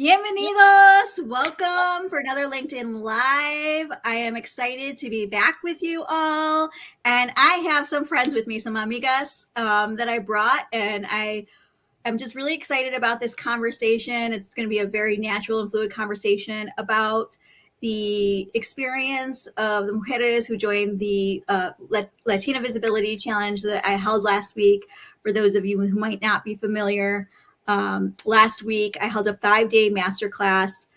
Bienvenidos! Welcome for another LinkedIn Live. I am excited to be back with you all. And I have some friends with me, some amigas that I brought. And I'm just really excited about this conversation. It's going to be a very natural and fluid conversation about the experience of the mujeres who joined the Latina Visibility Challenge that I held last week. For those of you who might not be familiar, last week I held a 5-day masterclass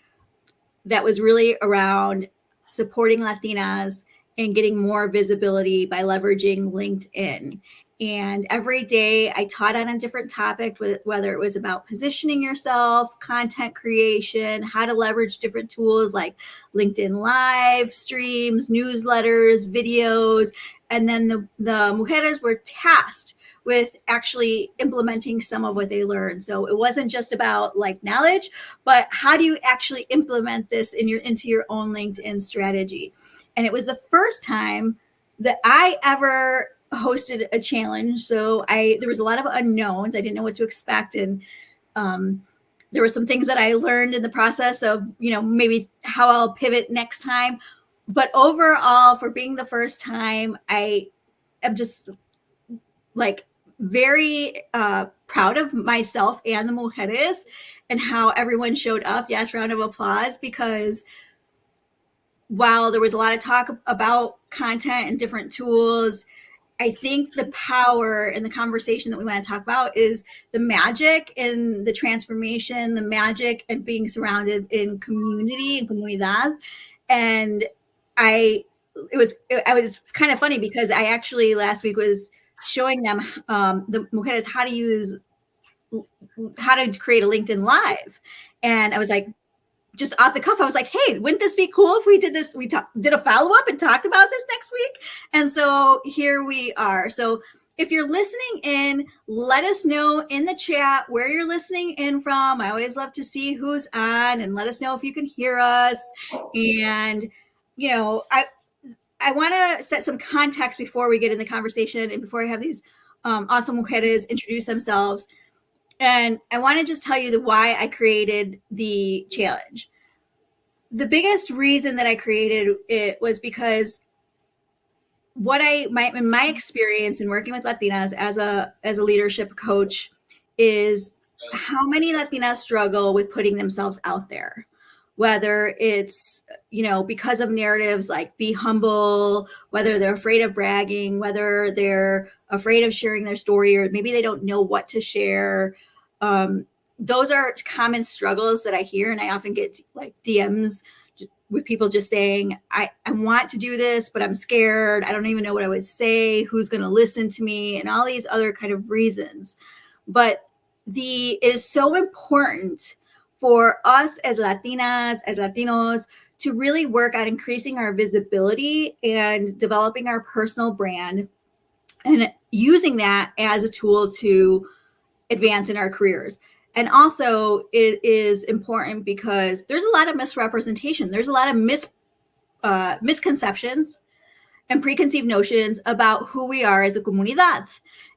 that was really around supporting Latinas and getting more visibility by leveraging LinkedIn. And every day I taught on a different topic, whether it was about positioning yourself, content creation, how to leverage different tools like LinkedIn live streams, newsletters, videos. And then the mujeres were tasked with actually implementing some of what they learned. So it wasn't just about like knowledge, but how do you actually implement this into your own LinkedIn strategy? And it was the first time that I ever hosted a challenge. So there was a lot of unknowns. I didn't know what to expect. And there were some things that I learned in the process of, maybe how I'll pivot next time. But overall, for being the first time, I am just like very proud of myself and the mujeres and how everyone showed up. Yes, round of applause, because while there was a lot of talk about content and different tools, I think the power in the conversation that we want to talk about is the magic in the transformation, the magic and being surrounded in community and comunidad. And it was kind of funny because I actually last week was showing them the mujeres how to create a LinkedIn Live. And I was like, just off the cuff, I was like, hey, wouldn't this be cool if we did this? We did a follow-up and talked about this next week. And so here we are. So if you're listening in, let us know in the chat where you're listening in from. I always love to see who's on, and let us know if you can hear us. And, I want to set some context before we get in the conversation and before I have these awesome mujeres introduce themselves. And I want to just tell you why I created the challenge. The biggest reason that I created it was because in my experience in working with Latinas as a leadership coach is how many Latinas struggle with putting themselves out there. Whether it's, because of narratives like be humble, whether they're afraid of bragging, whether they're afraid of sharing their story, or maybe they don't know what to share. Those are common struggles that I hear. And I often get like DMs with people just saying, I want to do this, but I'm scared. I don't even know what I would say, who's going to listen to me, and all these other kind of reasons. But it is so important for us as Latinas, as Latinos, to really work on increasing our visibility and developing our personal brand and using that as a tool to advance in our careers. And also it is important because there's a lot of misrepresentation. There's a lot of misconceptions and preconceived notions about who we are as a comunidad.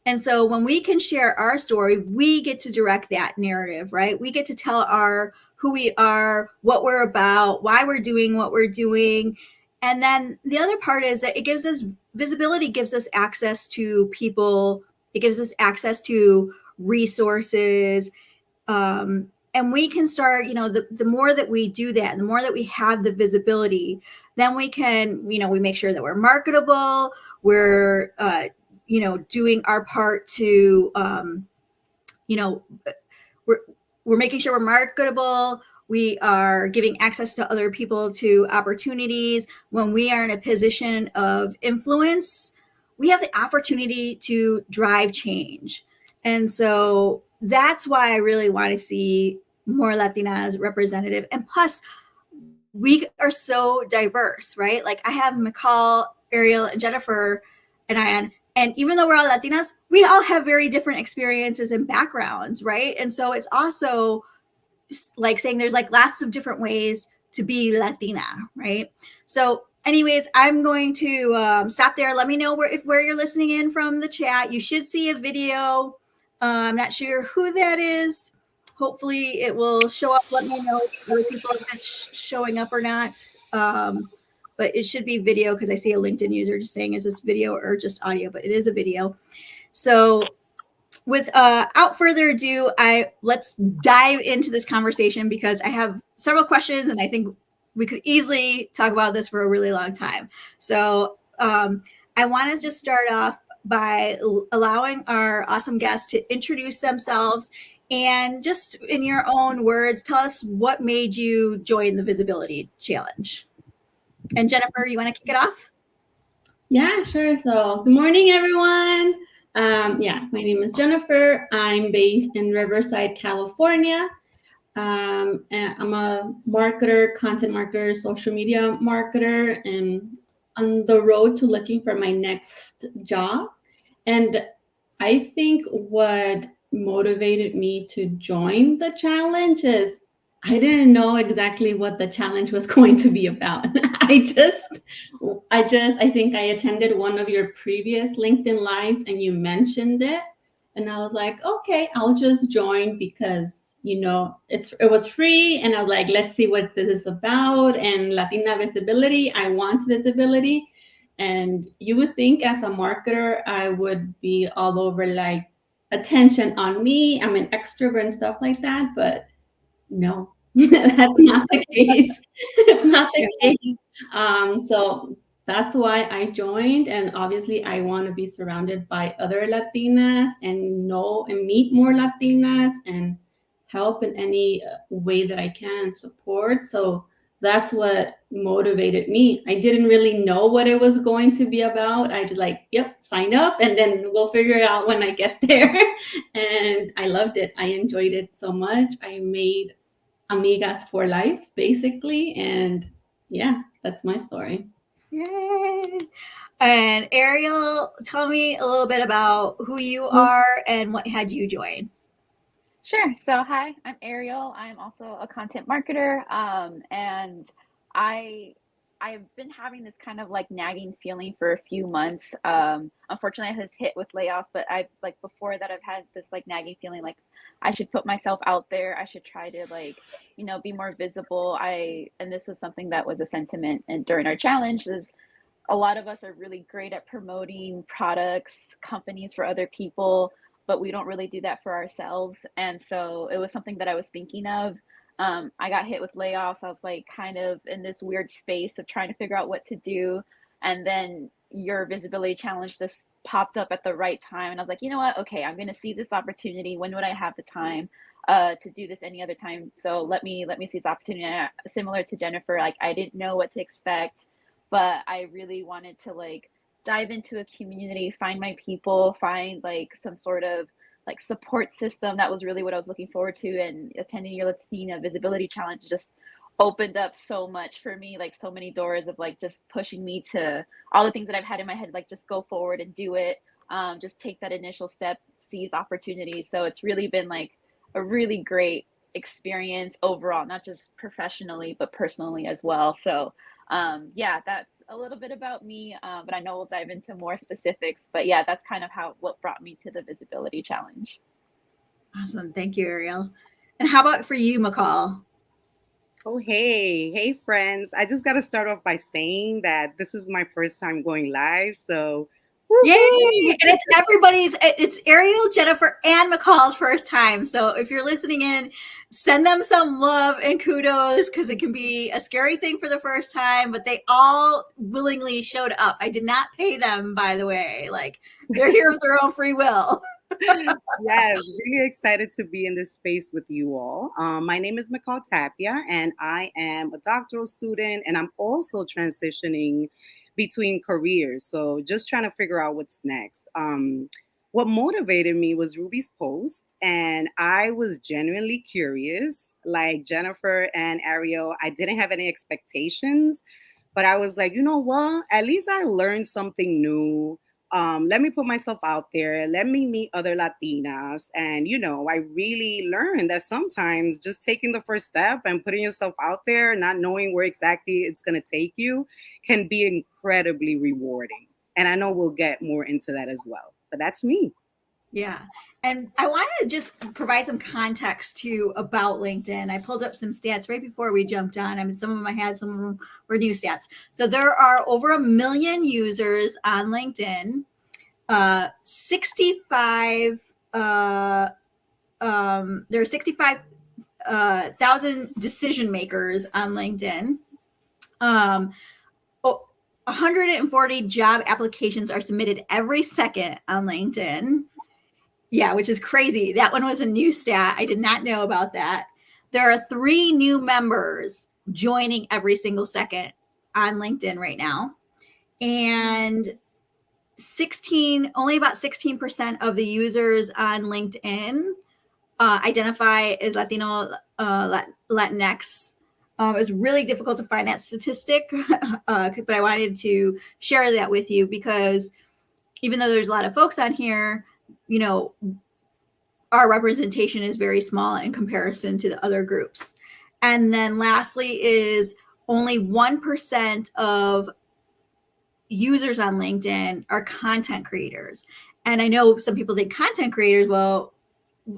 And so when we can share our story, we get to direct that narrative, right? We get to tell who we are, what we're about, why we're doing what we're doing. And then the other part is that it gives us visibility, gives us access to people. It gives us access to resources. And we can start, the more that we do that, the more that we have the visibility, then we can, we make sure that we're marketable. We're, doing our part to, we're making sure we're marketable. We are giving access to other people to opportunities. When we are in a position of influence, we have the opportunity to drive change. And so that's why I really want to see more Latinas representative. And plus, we are so diverse, right? Like I have McCall, Ariel, and Jennifer, and Ian. And even though we're all Latinas, we all have very different experiences and backgrounds, right? And so it's also like saying there's like lots of different ways to be Latina, right? So anyways, I'm going to stop there. Let me know where you're listening in from the chat. You should see a video. I'm not sure who that is. hopefully it will show up. Let me know, other people, if it's showing up or not. But it should be video, because I see a LinkedIn user just saying, is this video or just audio? But it is a video. So without further ado, let's dive into this conversation, because I have several questions and I think we could easily talk about this for a really long time. So I want to just start off by allowing our awesome guests to introduce themselves, and just in your own words, tell us what made you join the Visibility Challenge. And Jennifer, you want to kick it off? Yeah, sure. So good morning, everyone. My name is Jennifer. I'm based in Riverside, California. And I'm a marketer, content marketer, social media marketer, and on the road to looking for my next job. And I think what motivated me to join the challenge is I didn't know exactly what the challenge was going to be about. I think I attended one of your previous LinkedIn lives and you mentioned it. And I was like, okay, I'll just join because, it was free. And I was like, let's see what this is about. And Latina visibility, I want visibility. And you would think as a marketer, I would be all over like attention on me. I'm an extrovert and stuff like that. But no, that's not the case. It's not the case. So that's why I joined. And obviously, I want to be surrounded by other Latinas and know and meet more Latinas and help in any way that I can and support. So that's what motivated me. I didn't really know what it was going to be about. I just like, yep, sign up and then we'll figure it out when I get there. And I loved it. I enjoyed it so much. I made amigas for life, basically. And yeah, that's my story. Yay! And Ariel, tell me a little bit about who you are and what had you join. Sure. So, hi, I'm Ariel. I'm also a content marketer, and I I've been having this kind of like nagging feeling for a few months. Unfortunately, I was hit with layoffs, but I've like before that I've had this like nagging feeling like I should put myself out there. I should try to be more visible. And this was something that was a sentiment and during our challenge is a lot of us are really great at promoting products, companies for other people, but we don't really do that for ourselves. And so it was something that I was thinking of. I got hit with layoffs. I was like kind of in this weird space of trying to figure out what to do. And then your visibility challenge just popped up at the right time. And I was like, you know what? Okay, I'm going to seize this opportunity. When would I have the time to do this any other time? So let me seize the opportunity. Similar to Jennifer, like I didn't know what to expect, but I really wanted to like dive into a community, find my people, find like some sort of like support system. That was really what I was looking forward to. And attending your Latina Visibility Challenge just opened up so much for me, like so many doors of like just pushing me to all the things that I've had in my head, like just go forward and do it. Just take that initial step, seize opportunities. So it's really been like a really great experience overall, not just professionally, but personally as well. So yeah, that's a little bit about me, but I know we'll dive into more specifics. But yeah, that's kind of what brought me to the Visibility Challenge. Awesome. Thank you, Ariel. And how about for you, McCall? Oh, hey, hey, friends. I just got to start off by saying that this is my first time going live. So, Yay! And it's Ariel, Jennifer, and McCall's first time. So if you're listening in, send them some love and kudos, because it can be a scary thing for the first time, but they all willingly showed up. I did not pay them, by the way. Like, they're here of their own free will. yes, really excited to be in this space with you all. My name is McCall Tapia, and I am a doctoral student, and I'm also transitioning between careers. So, just trying to figure out what's next. What motivated me was Ruby's post, and I was genuinely curious. Like Jennifer and Ariel, I didn't have any expectations, but I was like, you know what? At least I learned something new. Let me put myself out there. Let me meet other Latinas. And, I really learned that sometimes just taking the first step and putting yourself out there, not knowing where exactly it's going to take you, can be incredibly rewarding. And I know we'll get more into that as well. But that's me. Yeah. And I wanted to just provide some context too about LinkedIn. I pulled up some stats right before we jumped on. I mean, some of them I had, some of them were new stats. So there are over 1 million users on LinkedIn. 65 there are 65,000 decision makers on LinkedIn. 140 job applications are submitted every second on LinkedIn. Yeah, which is crazy. That one was a new stat. I did not know about that. There are 3 new members joining every single second on LinkedIn right now. And only about 16% of the users on LinkedIn identify as Latino, Latinx. It was really difficult to find that statistic, but I wanted to share that with you because even though there's a lot of folks on here, you know, our representation is very small in comparison to the other groups. And then lastly is only 1% of users on LinkedIn are content creators. And I know some people think content creators, well,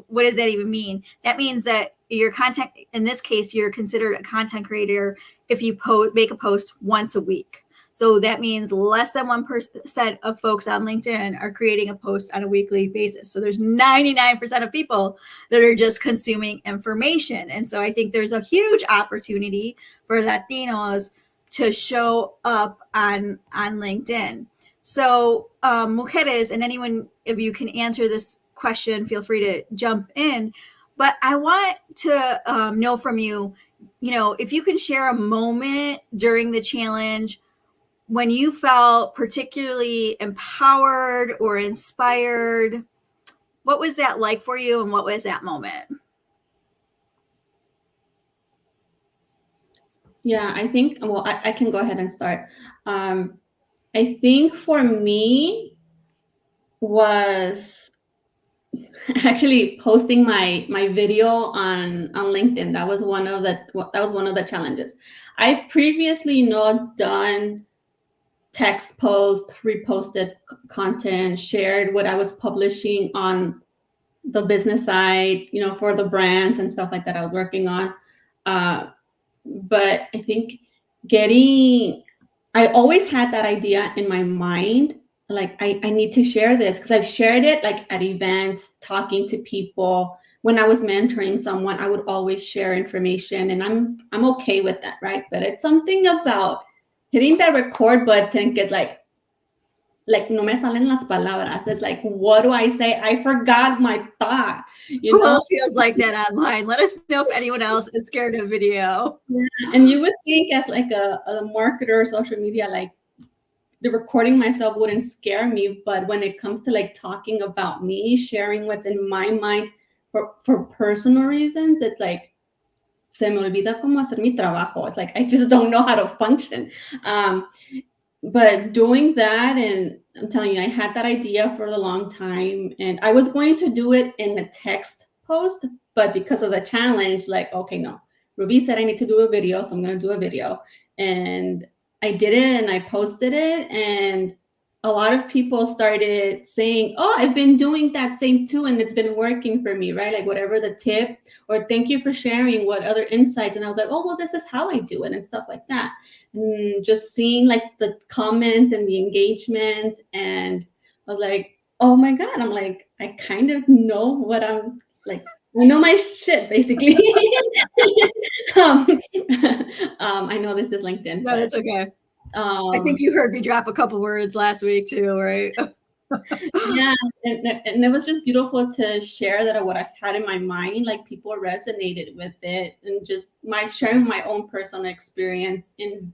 what does that even mean? That means that your content, in this case, you're considered a content creator if you make a post once a week. So that means less than 1% of folks on LinkedIn are creating a post on a weekly basis. So there's 99% of people that are just consuming information. And so I think there's a huge opportunity for Latinos to show up on LinkedIn. So mujeres, and anyone of you can answer this question, feel free to jump in. But I want to know from you, if you can share a moment during the challenge when you felt particularly empowered or inspired. What was that like for you, and what was that moment? Yeah, I think, well, I can go ahead and start. I think for me was actually posting my video on LinkedIn. That was one of the challenges. I've previously not done text post, reposted content, shared what I was publishing on the business side, for the brands and stuff like that I was working on. But I think I always had that idea in my mind, like I need to share this, because I've shared it like at events, talking to people. When I was mentoring someone, I would always share information, and I'm okay with that, right? But it's something about hitting that record button gets like no me salen las palabras. It's like, what do I say? I forgot my thought. Who else feels like that online? Let us know if anyone else is scared of video. Yeah. And you would think as like a marketer or social media, like the recording myself wouldn't scare me. But when it comes to like talking about me, sharing what's in my mind for personal reasons, it's like, se me olvida cómo hacer mi trabajo. It's like, I just don't know how to function. But doing that, and I'm telling you, I had that idea for a long time, and I was going to do it in a text post, but because of the challenge, like, okay, no, Ruby said I need to do a video, so I'm going to do a video. And I did it, and I posted it, and a lot of people started saying, oh, I've been doing that same too, and it's been working for me, right? Like whatever the tip, or thank you for sharing, what other insights. And I was like, oh, well, this is how I do it, and stuff like that. And just seeing like the comments and the engagement, and I was like, oh my God, I'm like, I kind of know what I'm like. I know my shit, basically. I know this is LinkedIn. No, that's okay. I think you heard me drop a couple words last week too, right? Yeah, and it was just beautiful to share that what I've had in my mind, like people resonated with it, and just sharing my own personal experience in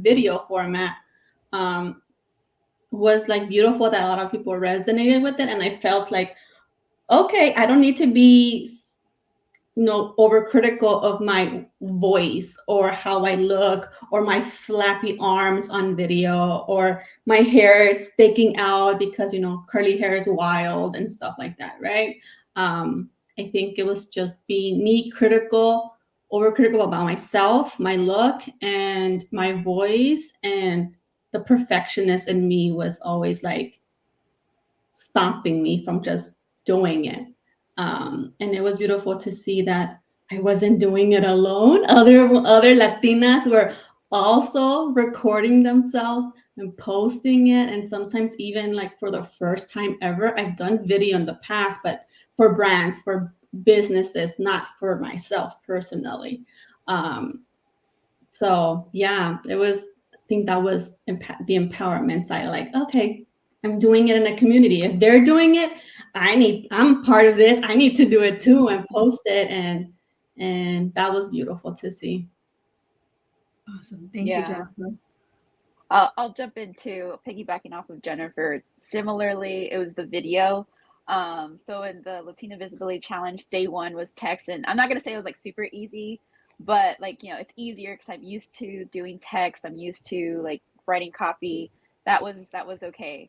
video format was like beautiful, that a lot of people resonated with it. And I felt like, okay, I don't need to be overcritical of my voice or how I look, or my flappy arms on video, or my hair is sticking out because curly hair is wild and stuff like that, right? I think it was just being me overcritical about myself, my look, and my voice, and the perfectionist in me was always like stopping me from just doing it. And it was beautiful to see that I wasn't doing it alone. Other Latinas were also recording themselves and posting it. And sometimes even like for the first time ever, I've done video in the past, but for brands, for businesses, not for myself personally. So yeah, it was, I think that was the empowerment side. Like, okay, I'm doing it in a community. If they're doing it, I'm part of this. I need to do it too and post it. And that was beautiful to see. Awesome. Thank you, Jennifer. I'll jump into piggybacking off of Jennifer. Similarly, it was the video. So in the Latina Visibility Challenge, day one was text, and I'm not gonna say it was like super easy, but like, you know, it's easier because I'm used to doing text. I'm used to like writing copy. That was okay.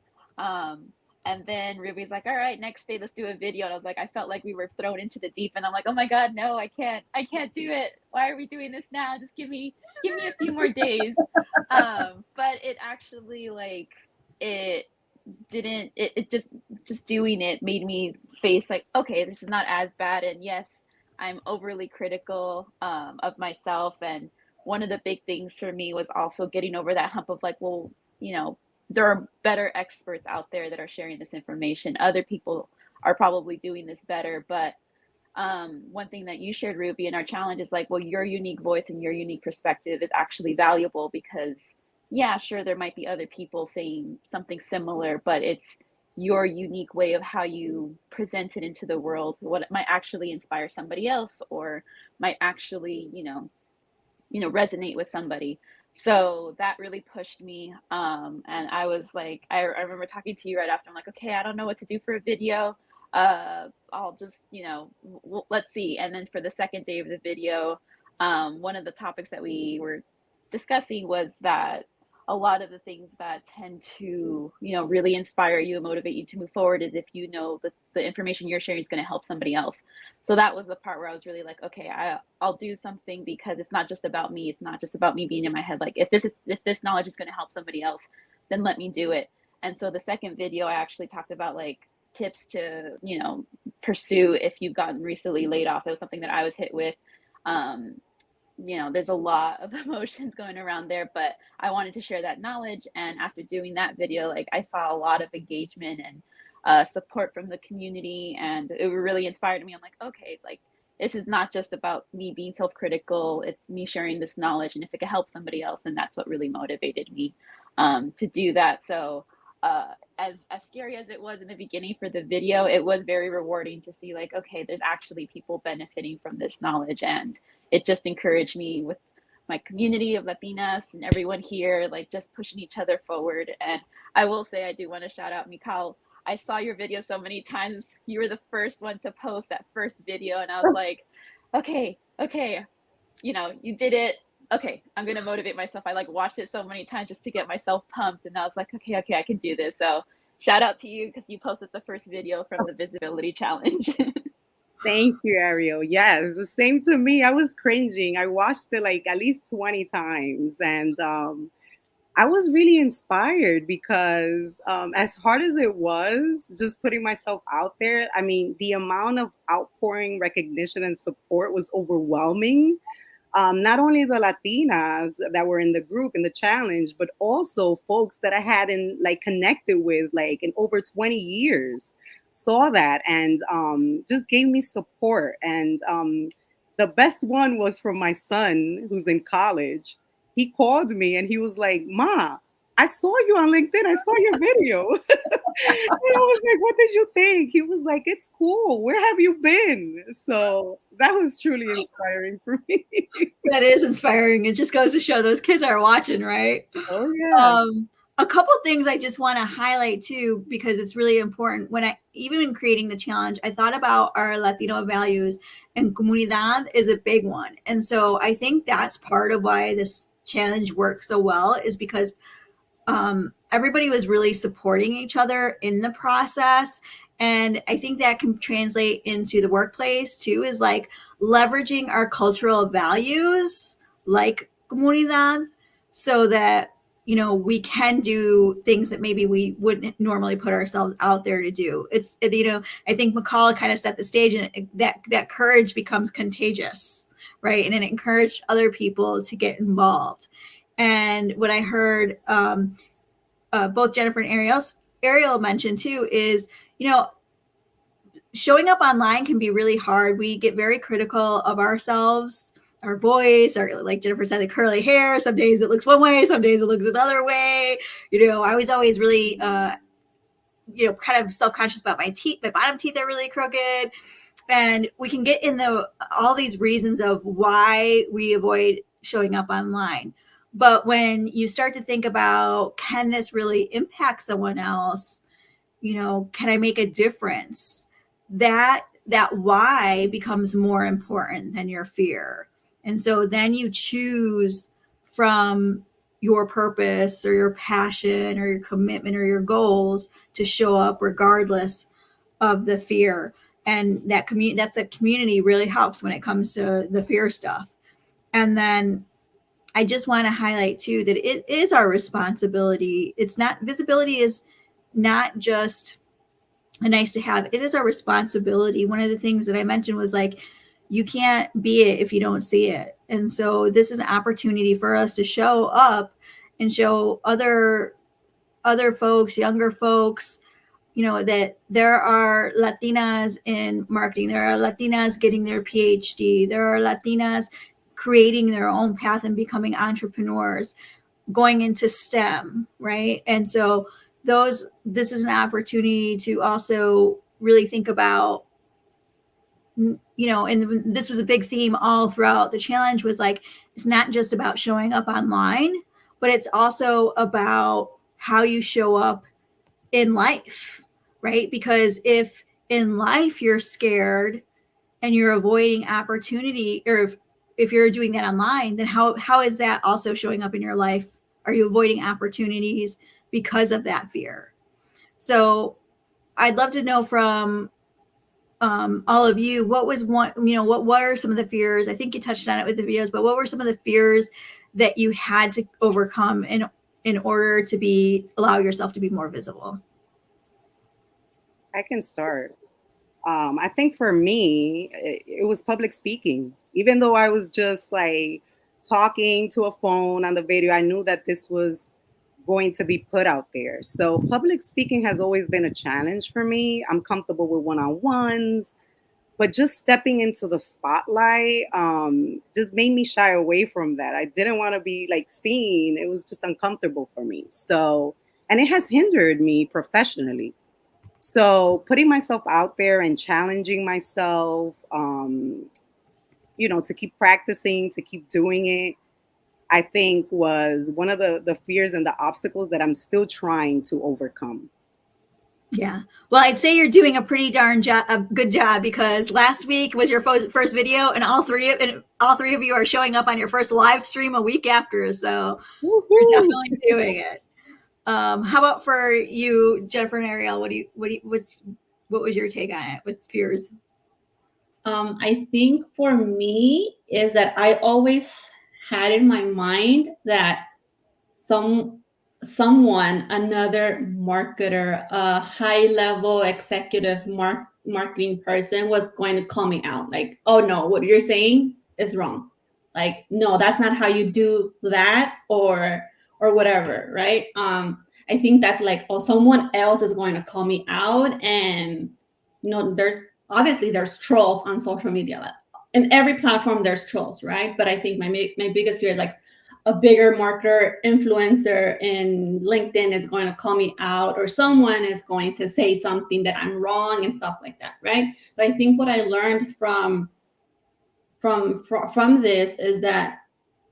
And then Ruby's like, all right, next day, let's do a video. And I was like, I felt like we were thrown into the deep end. I'm like, oh my God, no, I can't do it. Why are we doing this now? Just give me a few more days. But it actually like, it just doing it made me face like, okay, this is not as bad. And yes, I'm overly critical of myself. And one of the big things for me was also getting over that hump of like, well, you know, there are better experts out there that are sharing this information. Other people are probably doing this better. But one thing that you shared, Ruby, in our challenge is like, well, your unique voice and your unique perspective is actually valuable because, yeah, sure, there might be other people saying something similar, but it's your unique way of how you present it into the world, what might actually inspire somebody else or might actually, you know, resonate with somebody. So that really pushed me. And I was like, I remember talking to you right after. I'm like, okay, I don't know what to do for a video. I'll just, you know, let's see. And then for the second day of the video, one of the topics that we were discussing was that a lot of the things that tend to, you know, really inspire you and motivate you to move forward is if you know that the information you're sharing is going to help somebody else. So that was the part where I was really like, okay, I'll do something because it's not just about me. It's not just about me being in my head. Like if this knowledge is going to help somebody else, then let me do it. And so the second video, I actually talked about like tips to, you know, pursue if you've gotten recently laid off. It was something that I was hit with. You know, there's a lot of emotions going around there, but I wanted to share that knowledge. And after doing that video, like I saw a lot of engagement and support from the community, and it really inspired me. I'm like, okay, like this is not just about me being self-critical, it's me sharing this knowledge, and if it could help somebody else, then that's what really motivated me to do that. So as scary as it was in the beginning for the video, it was very rewarding to see like, okay, there's actually people benefiting from this knowledge. And it just encouraged me with my community of Latinas and everyone here, like just pushing each other forward. And I will say, I do want to shout out Mikal. I saw your video so many times. You were the first one to post that first video. And I was like, okay, you know, you did it. Okay, I'm going to motivate myself. I like watched it so many times just to get myself pumped. And I was like, okay, I can do this. So shout out to you because you posted the first video from the Visibility Challenge. Thank you, Ariel. Yes, the same to me. I was cringing. I watched it like at least 20 times. And I was really inspired because as hard as it was, just putting myself out there, I mean, the amount of outpouring recognition and support was overwhelming. Not only the Latinas that were in the group in the challenge, but also folks that I hadn't like connected with like in over 20 years saw that and just gave me support. And the best one was from my son who's in college. He called me and he was like, "Ma, I saw you on LinkedIn. I saw your video." And I was like, "What did you think?" He was like, "It's cool. Where have you been?" So that was truly inspiring for me. That is inspiring. It just goes to show those kids are watching, right? Oh, yeah. A couple things I just want to highlight too, because it's really important. Even in creating the challenge, I thought about our Latino values, and comunidad is a big one. And so I think that's part of why this challenge works so well, is because everybody was really supporting each other in the process. And I think that can translate into the workplace too, is like leveraging our cultural values like comunidad so that, we can do things that maybe we wouldn't normally put ourselves out there to do. It's, I think McCall kind of set the stage, and that courage becomes contagious, right? And it encouraged other people to get involved. And what I heard both Jennifer and Ariel mentioned too is, showing up online can be really hard. We get very critical of ourselves, our voice, or like Jennifer said, the curly hair. Some days it looks one way, some days it looks another way. I was always really, kind of self-conscious about my teeth. My bottom teeth are really crooked. And we can get in all these reasons of why we avoid showing up online. But when you start to think about, can this really impact someone else? Can I make a difference? That why becomes more important than your fear. And so then you choose from your purpose or your passion or your commitment or your goals to show up regardless of the fear. And that's a community really helps when it comes to the fear stuff. And then I just want to highlight too that it is our responsibility. Visibility is not just a nice to have. It is our responsibility. One of the things that I mentioned was like, you can't be it if you don't see it. And so this is an opportunity for us to show up and show other folks, younger folks, that there are Latinas in marketing. There are Latinas getting their PhD. There are Latinas creating their own path and becoming entrepreneurs, going into STEM, right? And so this is an opportunity to also really think about, and this was a big theme all throughout the challenge, was like, it's not just about showing up online, but it's also about how you show up in life, right? Because if in life you're scared and you're avoiding opportunity, or if you're doing that online, then how is that also showing up in your life? Are you avoiding opportunities because of that fear? So I'd love to know from all of you, what were some of the fears? I think you touched on it with the videos, but what were some of the fears that you had to overcome in order to allow yourself to be more visible? I can start. I think for me, it was public speaking. Even though I was just like talking to a phone on the video, I knew that this was going to be put out there. So public speaking has always been a challenge for me. I'm comfortable with one-on-ones, but just stepping into the spotlight just made me shy away from that. I didn't want to be like seen. It was just uncomfortable for me. So, and it has hindered me professionally. So putting myself out there and challenging myself, to keep practicing, to keep doing it, I think was one of the fears and the obstacles that I'm still trying to overcome. Yeah. Well, I'd say you're doing a pretty a good job, because last week was your first video, and all three of you are showing up on your first live stream a week after. So Woo-hoo. you're definitely doing it. How about for you, Jennifer and Ariel? What was your take on it with fears? I think for me is that I always had in my mind that another marketer, a high level executive marketing person was going to call me out. Like, oh no, what you're saying is wrong. Like, no, that's not how you do that, or whatever, right? I think that's like, oh, someone else is going to call me out. And there's trolls on social media. In every platform there's trolls, right? But I think my biggest fear is like a bigger marketer, influencer in LinkedIn is going to call me out, or someone is going to say something that I'm wrong and stuff like that, right? But I think what I learned from this is that,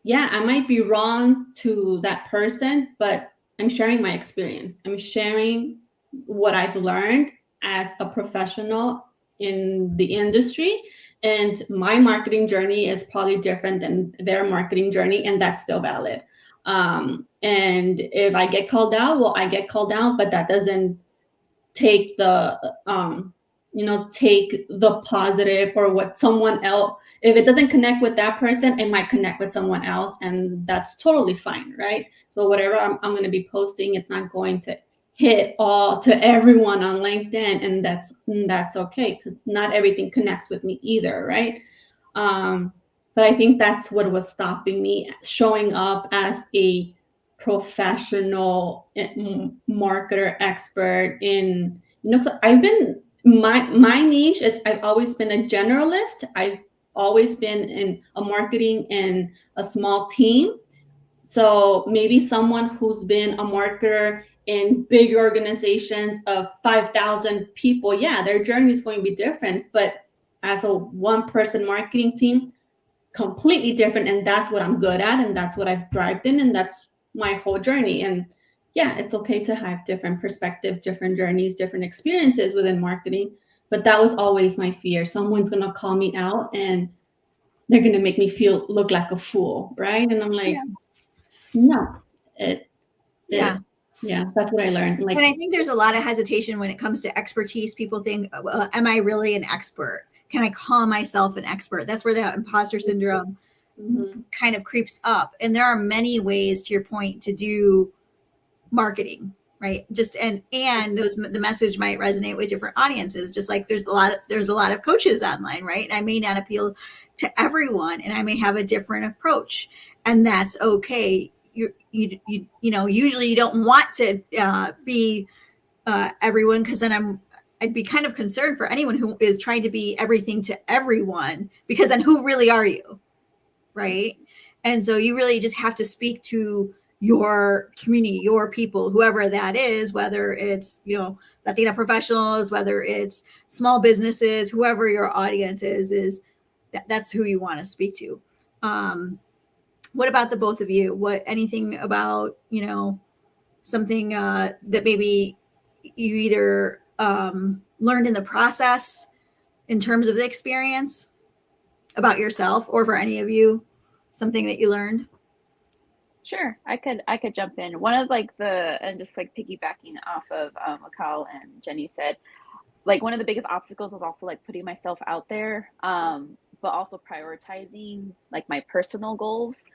yeah, I might be wrong to that person, but I'm sharing my experience. I'm sharing what I've learned as a professional in the industry. And my marketing journey is probably different than their marketing journey, and that's still valid. And if I get called out, well, I get called out, but that doesn't take the positive or what someone else if it doesn't connect with that person, it might connect with someone else, and that's totally fine, right? So whatever I'm going to be posting, it's not going to hit all to everyone on LinkedIn, and that's okay, because not everything connects with me either, right? But I think that's what was stopping me showing up as a professional marketer expert in, I've been, my niche is, I've always been a generalist. I've always been in a marketing in a small team. So maybe someone who's been a marketer in big organizations of 5,000 people, yeah, their journey is going to be different. But as a one-person marketing team, completely different. And that's what I'm good at, and that's what I've thrived in, and that's my whole journey. And yeah, it's okay to have different perspectives, different journeys, different experiences within marketing. But that was always my fear. Someone's going to call me out and they're going to make me look like a fool, right? And I'm like, no, yeah, that's what I learned. Like, and I think there's a lot of hesitation when it comes to expertise. People think, well, am I really an expert? Can I call myself an expert? That's where the imposter syndrome kind of creeps up. And there are many ways, to your point, to do marketing, right? Just and the message might resonate with different audiences. Just like there's a lot of coaches online, right? I may not appeal to everyone, and I may have a different approach, and that's okay. You know, usually you don't want to be everyone, because then I'd be kind of concerned for anyone who is trying to be everything to everyone, because then who really are you, right? And so you really just have to speak to your community, your people, whoever that is, whether it's, Latina professionals, whether it's small businesses, whoever your audience is that's who you want to speak to. What about the both of you? Anything about, something that maybe you either learned in the process in terms of the experience about yourself, or for any of you, something that you learned? Sure, I could jump in. One of and just like piggybacking off of what Kyle and Jenny said, like one of the biggest obstacles was also like putting myself out there, but also prioritizing like my personal goals.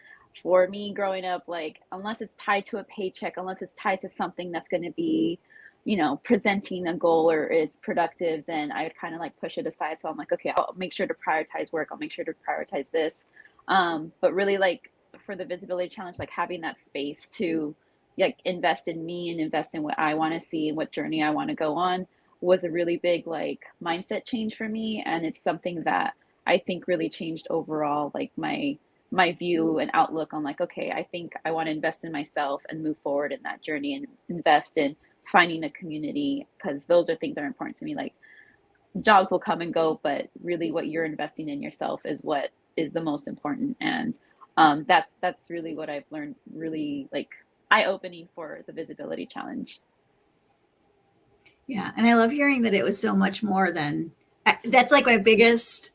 For me growing up, like unless it's tied to a paycheck, unless it's tied to something that's going to be, presenting a goal or is productive, then I would kind of like push it aside. So I'm like, okay, I'll make sure to prioritize work. I'll make sure to prioritize this. But really, like for the visibility challenge, like having that space to like invest in me and invest in what I want to see and what journey I want to go on was a really big like mindset change for me. And it's something that I think really changed overall, like my view and outlook on like, okay, I think I want to invest in myself and move forward in that journey and invest in finding a community, because those are things that are important to me. Like jobs will come and go, but really what you're investing in yourself is what is the most important. And that's really what I've learned, really like eye-opening for the visibility challenge. Yeah, and I love hearing that it was so much more than that's like my biggest,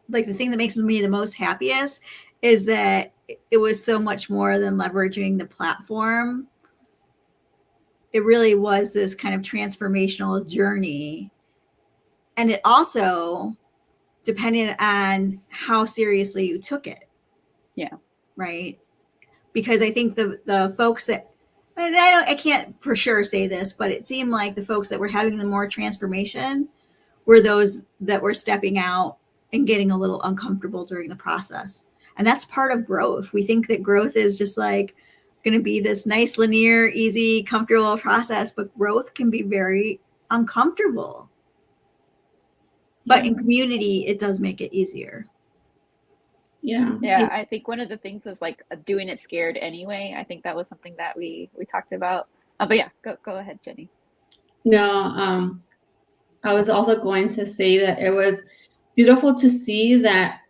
like the thing that makes me the most happiest is that it was so much more than leveraging the platform. It really was this kind of transformational journey. And it also depended on how seriously you took it. Yeah. Right. Because I think the folks that, and I can't for sure say this, but it seemed like the folks that were having the more transformation were those that were stepping out and getting a little uncomfortable during the process. And that's part of growth. We think that growth is just like going to be this nice, linear, easy, comfortable process, but growth can be very uncomfortable. But in community, it does make it easier. Yeah, I think one of the things was like doing it scared anyway. I think that was something that we talked about. But yeah, go ahead, Jenny. No, I was also going to say that it was beautiful to see that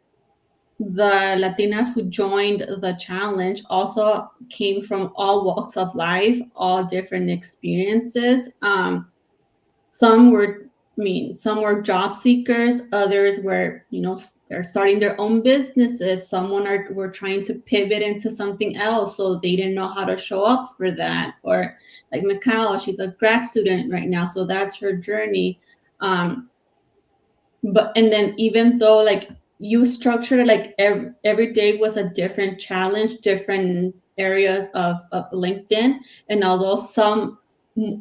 the Latinas who joined the challenge also came from all walks of life, all different experiences. Some were job seekers. Others were, they're starting their own businesses. Were trying to pivot into something else, so they didn't know how to show up for that. Or like Mikhail, she's a grad student right now, so that's her journey. But and then even though like you structured it like every day was a different challenge, different areas of LinkedIn. And although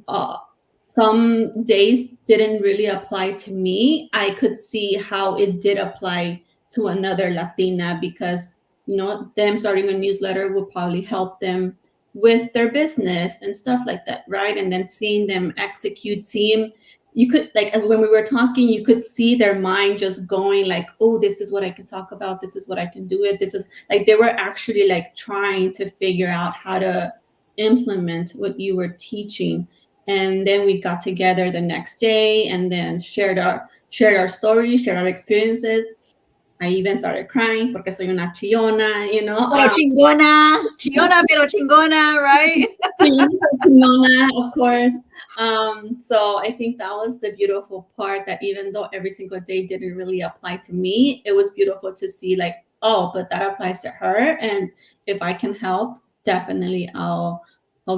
uh, some days didn't really apply to me, I could see how it did apply to another Latina, because them starting a newsletter would probably help them with their business and stuff like that, right? And then seeing them execute, seeing, you could, like when we were talking, you could see their mind just going like, oh, this is what I can talk about, this is what I can do it, this is like, they were actually like trying to figure out how to implement what you were teaching. And then we got together the next day and then shared our stories, shared our experiences. I even started crying porque soy una chillona, Pero chingona, pero chingona, right? Of course. So I think that was the beautiful part, that even though every single day didn't really apply to me, it was beautiful to see like, oh, but that applies to her. And if I can help, definitely I'll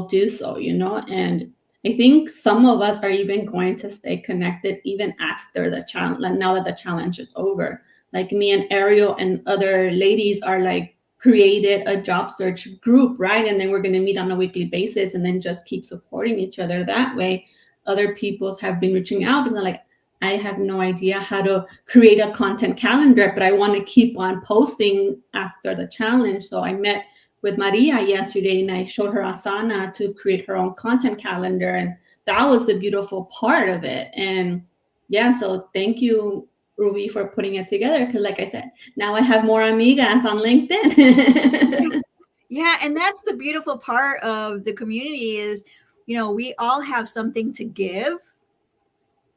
do so, And I think some of us are even going to stay connected even after the challenge, like now that the challenge is over. Like me and Ariel and other ladies are like created a job search group, right? And then we're going to meet on a weekly basis and then just keep supporting each other that way. Other people have been reaching out and they're like, I have no idea how to create a content calendar, but I want to keep on posting after the challenge. So I met with Maria yesterday and I showed her Asana to create her own content calendar. And that was the beautiful part of it. And yeah, so thank you, Ruby, for putting it together. Because like I said, now I have more amigas on LinkedIn. Yeah, and that's the beautiful part of the community is, we all have something to give,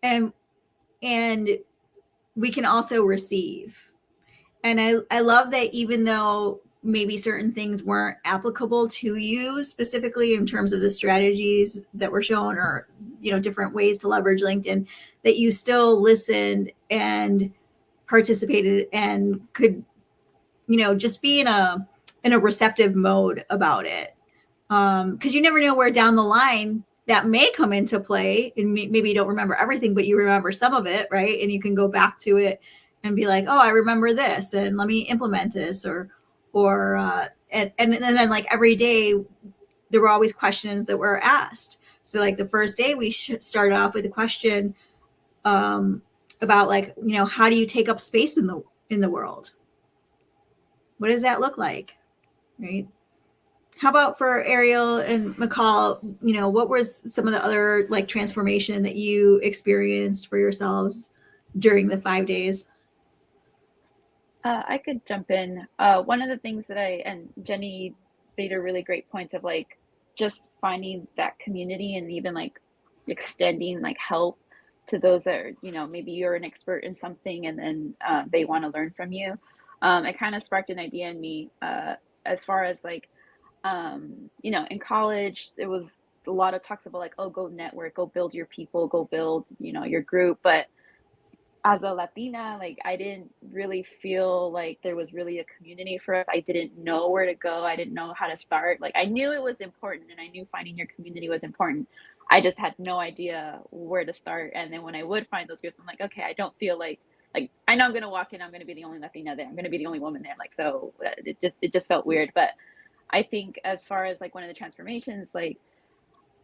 and we can also receive. And I love that even though maybe certain things weren't applicable to you specifically in terms of the strategies that were shown, or different ways to leverage LinkedIn, that you still listened and participated and could just be in a receptive mode about it, because you never know where down the line that may come into play, and maybe you don't remember everything, but you remember some of it, right? And you can go back to it and be like, oh, I remember this, and let me implement this, or and then like every day there were always questions that were asked. So like the first day we started off with a question about like, how do you take up space in the world? What does that look like, right? How about for Ariel and McCall, what was some of the other like transformation that you experienced for yourselves during the 5 days? I could jump in. One of the things that and Jenny made a really great point of like just finding that community and even like extending like help to those that are, maybe you're an expert in something and then they want to learn from you. It kind of sparked an idea in me as far as like, in college, there was a lot of talks about like, oh, go network, go build your people, go build, your group. But as a Latina, like I didn't really feel like there was really a community for us. I didn't know where to go. I didn't know how to start. Like I knew it was important and I knew finding your community was important. I just had no idea where to start. And then when I would find those groups, I'm like, okay, I don't feel like I know I'm gonna walk in, I'm gonna be the only Latina there. I'm gonna be the only woman there. Like so it just felt weird. But I think as far as like one of the transformations, like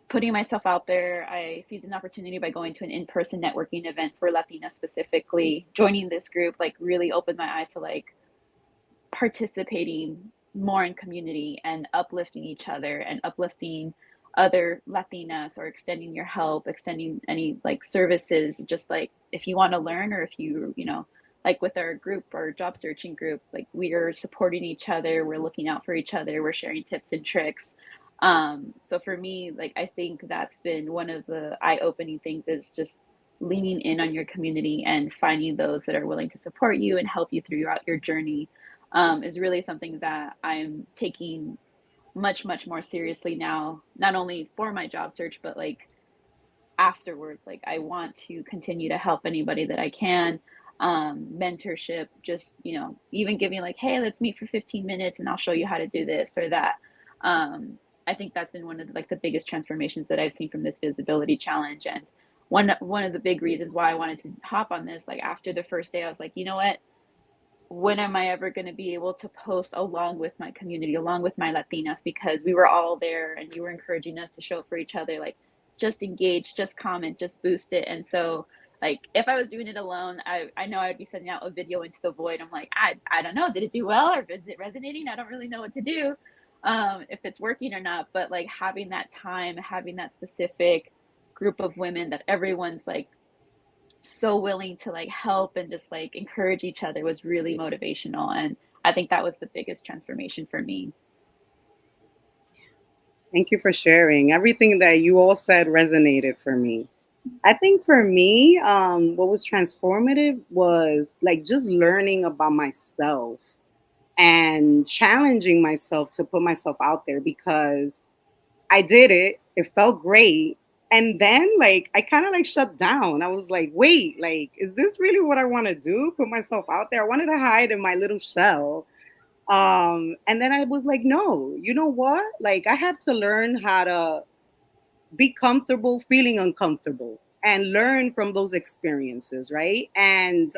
putting myself out there, I seized an opportunity by going to an in-person networking event for Latinas specifically. Joining this group like really opened my eyes to like participating more in community and uplifting each other and uplifting other Latinas, or extending your help, extending any like services, just like if you want to learn, or if like with our group, our job searching group, like we are supporting each other, we're looking out for each other, we're sharing tips and tricks. So for me, like I think that's been one of the eye-opening things, is just leaning in on your community and finding those that are willing to support you and help you throughout your journey, is really something that I'm taking much more seriously now, not only for my job search, but like afterwards. Like I want to continue to help anybody that I can. Mentorship, just even giving like, hey, let's meet for 15 minutes and I'll show you how to do this or that. I think that's been one of the biggest transformations that I've seen from this visibility challenge. And one of the big reasons why I wanted to hop on this, like after the first day, I was like, you know what, when am I ever going to be able to post along with my community, along with my Latinas, because we were all there and you were encouraging us to show up for each other, like just engage, just comment, just boost it. And so like if I was doing it alone, I know I'd be sending out a video into the void. I'm like, I don't know, did it do well or is it resonating? I don't really know what to do, if it's working or not. But like having that time, having that specific group of women that everyone's like so willing to like help and just like encourage each other was really motivational. And I think that was the biggest transformation for me. Thank you for sharing. Everything that you all said resonated for me. I think for me, what was transformative was like just learning about myself and challenging myself to put myself out there, because I did it. It felt great. And then like I kind of like shut down. I was like, wait, like, is this really what I want to do? Put myself out there. I wanted to hide in my little shell. And then I was like, no, you know what? Like I have to learn how to be comfortable feeling uncomfortable and learn from those experiences, right? And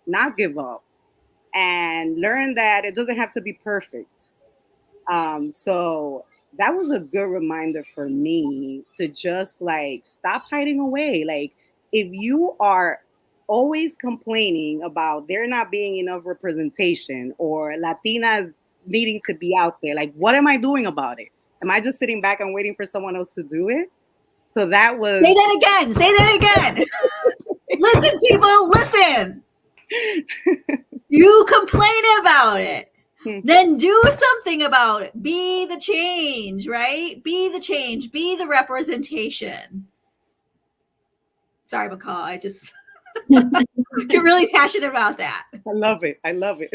not give up and learn that it doesn't have to be perfect. So that was a good reminder for me to just like stop hiding away. Like, if you are always complaining about there not being enough representation or Latinas needing to be out there, like, what am I doing about it? Am I just sitting back and waiting for someone else to do it? So that was. Say that again. Say that again. Listen, people, listen. You complain about it. Then do something about it. Be the change, right? Be the change. Be the representation. Sorry, McCall. I just get really passionate about that. I love it. I love it.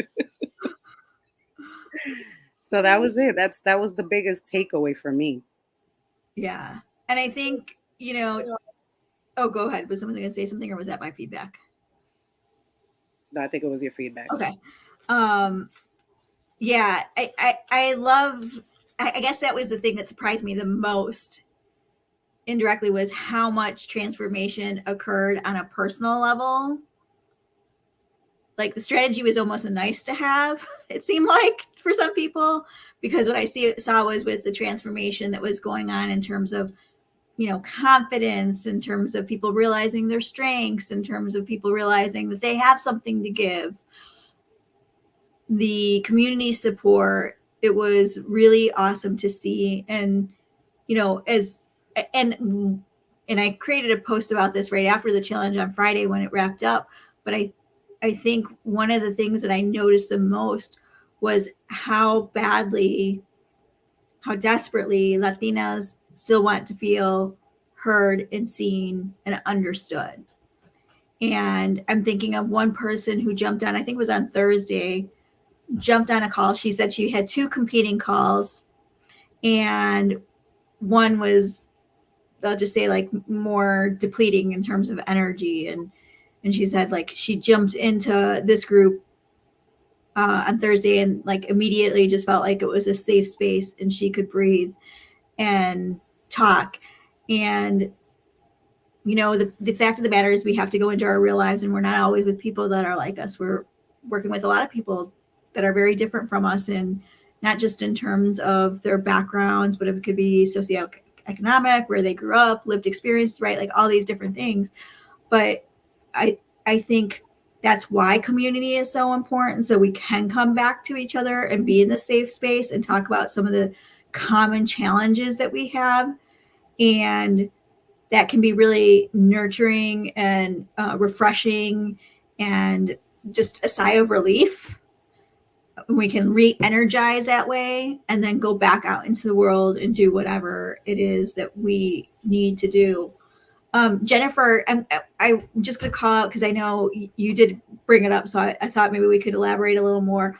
So that was it. That was the biggest takeaway for me. Yeah. And I think, you know, oh, go ahead. Was someone going to say something or was that my feedback? No, I think it was your feedback. Okay. Yeah, I love, I guess that was the thing that surprised me the most indirectly was how much transformation occurred on a personal level. Like the strategy was almost a nice to have, it seemed like for some people, because what I saw was with the transformation that was going on in terms of, you know, confidence, in terms of people realizing their strengths, in terms of people realizing that they have something to give. The community support, it was really awesome to see. And, you know, and I created a post about this right after the challenge on Friday when it wrapped up. But I think one of the things that I noticed the most was how desperately Latinas still want to feel heard and seen and understood. And I'm thinking of one person who jumped on, I think it was on Thursday, jumped on a call. She said she had 2 competing calls, and one was, I'll just say, like more depleting in terms of energy. And she said like she jumped into this group on Thursday and like immediately just felt like it was a safe space and she could breathe and talk. And you know, the fact of the matter is we have to go into our real lives, and we're not always with people that are like us. We're working with a lot of people that are very different from us, and not just in terms of their backgrounds, but it could be socioeconomic, where they grew up, lived experience, right? Like all these different things. But I think that's why community is so important. So we can come back to each other and be in the safe space and talk about some of the common challenges that we have. And that can be really nurturing and refreshing and just a sigh of relief. We can re-energize that way and then go back out into the world and do whatever it is that we need to do. Jennifer, I'm just going to call out because I know you did bring it up, so I thought maybe we could elaborate a little more,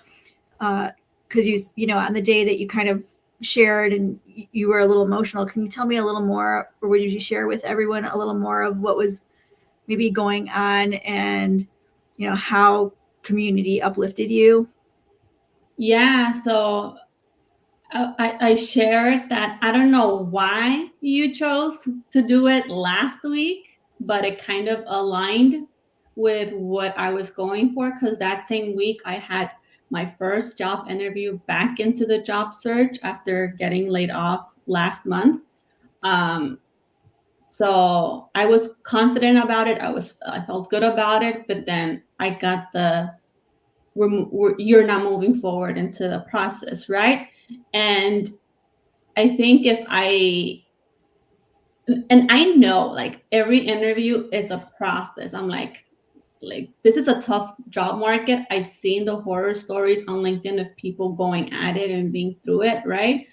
because you know, on the day that you kind of shared and you were a little emotional. Can you tell me a little more, or would you share with everyone a little more of what was maybe going on and, you know, how community uplifted you? Yeah, so I shared that I don't know why you chose to do it last week, but it kind of aligned with what I was going for, because that same week I had my first job interview back into the job search after getting laid off last month. So I was confident about it. I felt good about it, but then I got the you're not moving forward into the process, right? And I think and I know like every interview is a process. I'm like this is a tough job market. I've seen the horror stories on LinkedIn of people going at it and being through it, right?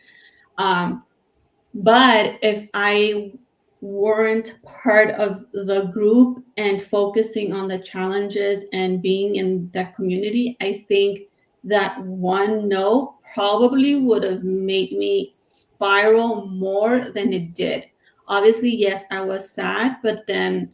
But if I weren't part of the group and focusing on the challenges and being in that community, I think that one no probably would have made me spiral more than it did. Obviously, yes, I was sad, but then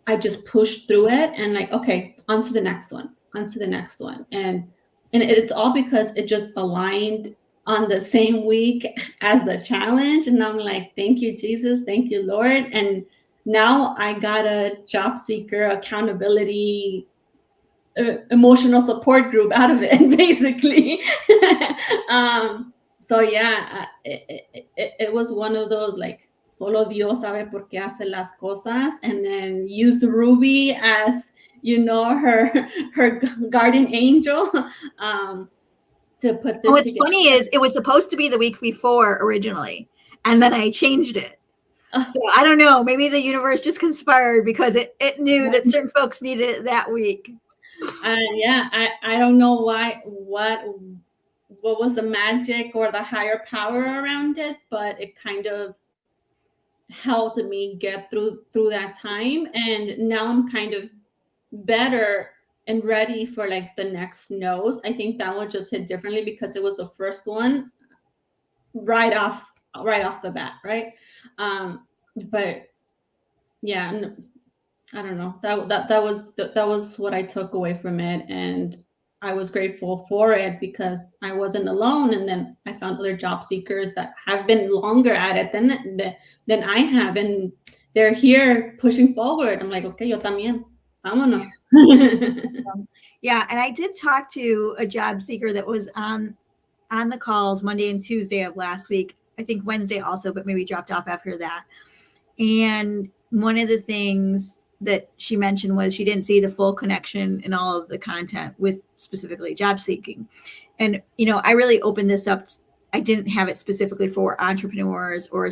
I just pushed through it and like, okay, on to the next one, on to the next one. And it's all because it just aligned on the same week as the challenge. And I'm like, thank you, Jesus, thank you, Lord. And now I got a job seeker accountability emotional support group out of it, basically. So yeah, it was one of those like solo Dios sabe por qué hace las cosas, and then used Ruby as her guardian angel to put this. What's together. funny is it was supposed to be the week before originally, and then I changed it. So I don't know, maybe the universe just conspired because it knew that certain folks needed it that week. Yeah, I don't know what was the magic or the higher power around it, but it kind of helped me get through that time. And now I'm kind of better and ready for like the next no's. I think that one just hit differently because it was the first one right off the bat, right? But yeah, I don't know. That was what I took away from it, and I was grateful for it because I wasn't alone. And then I found other job seekers that have been longer at it than I have, and they're here pushing forward. I'm like, okay, yo también, vámonos. Yeah, and I did talk to a job seeker that was on the calls Monday and Tuesday of last week. I think Wednesday also, but maybe dropped off after that. And one of the things that she mentioned was she didn't see the full connection in all of the content with specifically job seeking. And, I really opened this up. I didn't have it specifically for entrepreneurs or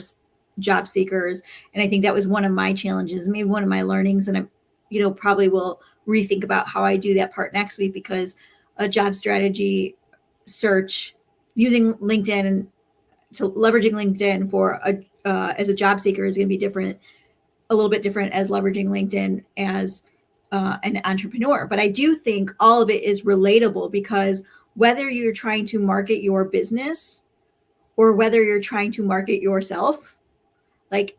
job seekers. And I think that was one of my challenges, maybe one of my learnings. And I, probably will rethink about how I do that part next week, because a job strategy search using LinkedIn and to leveraging LinkedIn for as a job seeker is going to be different, a little bit different as leveraging LinkedIn as an entrepreneur. But I do think all of it is relatable, because whether you're trying to market your business or whether you're trying to market yourself, like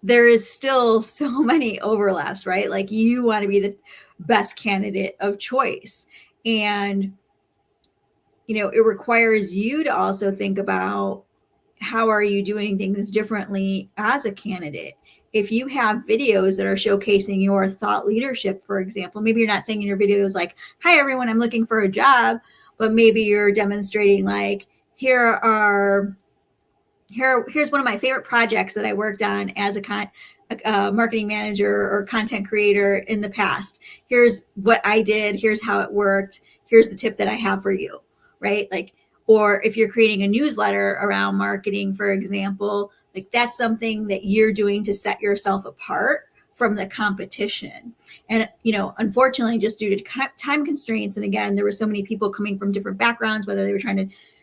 there is still so many overlaps, right? Like you want to be the best candidate of choice. And, it requires you to also think about how are you doing things differently as a candidate. If you have videos that are showcasing your thought leadership, for example, maybe you're not saying in your videos like, hi, everyone, I'm looking for a job, but maybe you're demonstrating like, here's one of my favorite projects that I worked on as a marketing manager or content creator in the past. Here's what I did. Here's how it worked. Here's the tip that I have for you, right? Like, or if you're creating a newsletter around marketing, for example, like that's something that you're doing to set yourself apart from the competition. And, unfortunately, just due to time constraints, and again, there were so many people coming from different backgrounds, whether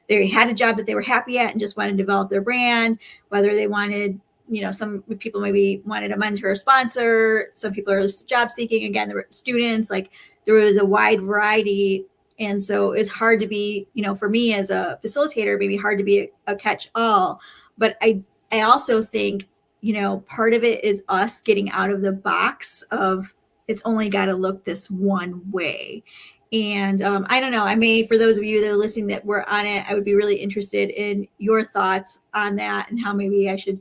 they had a job that they were happy at and just wanted to develop their brand, whether they wanted, some people maybe wanted a mentor or sponsor, some people are job seeking. Again, there were students, like there was a wide variety. And so it's hard to be, for me as a facilitator, maybe hard to be a catch all. But I also think, part of it is us getting out of the box of it's only got to look this one way. And I don't know, for those of you that are listening that were on it, I would be really interested in your thoughts on that and how maybe I should,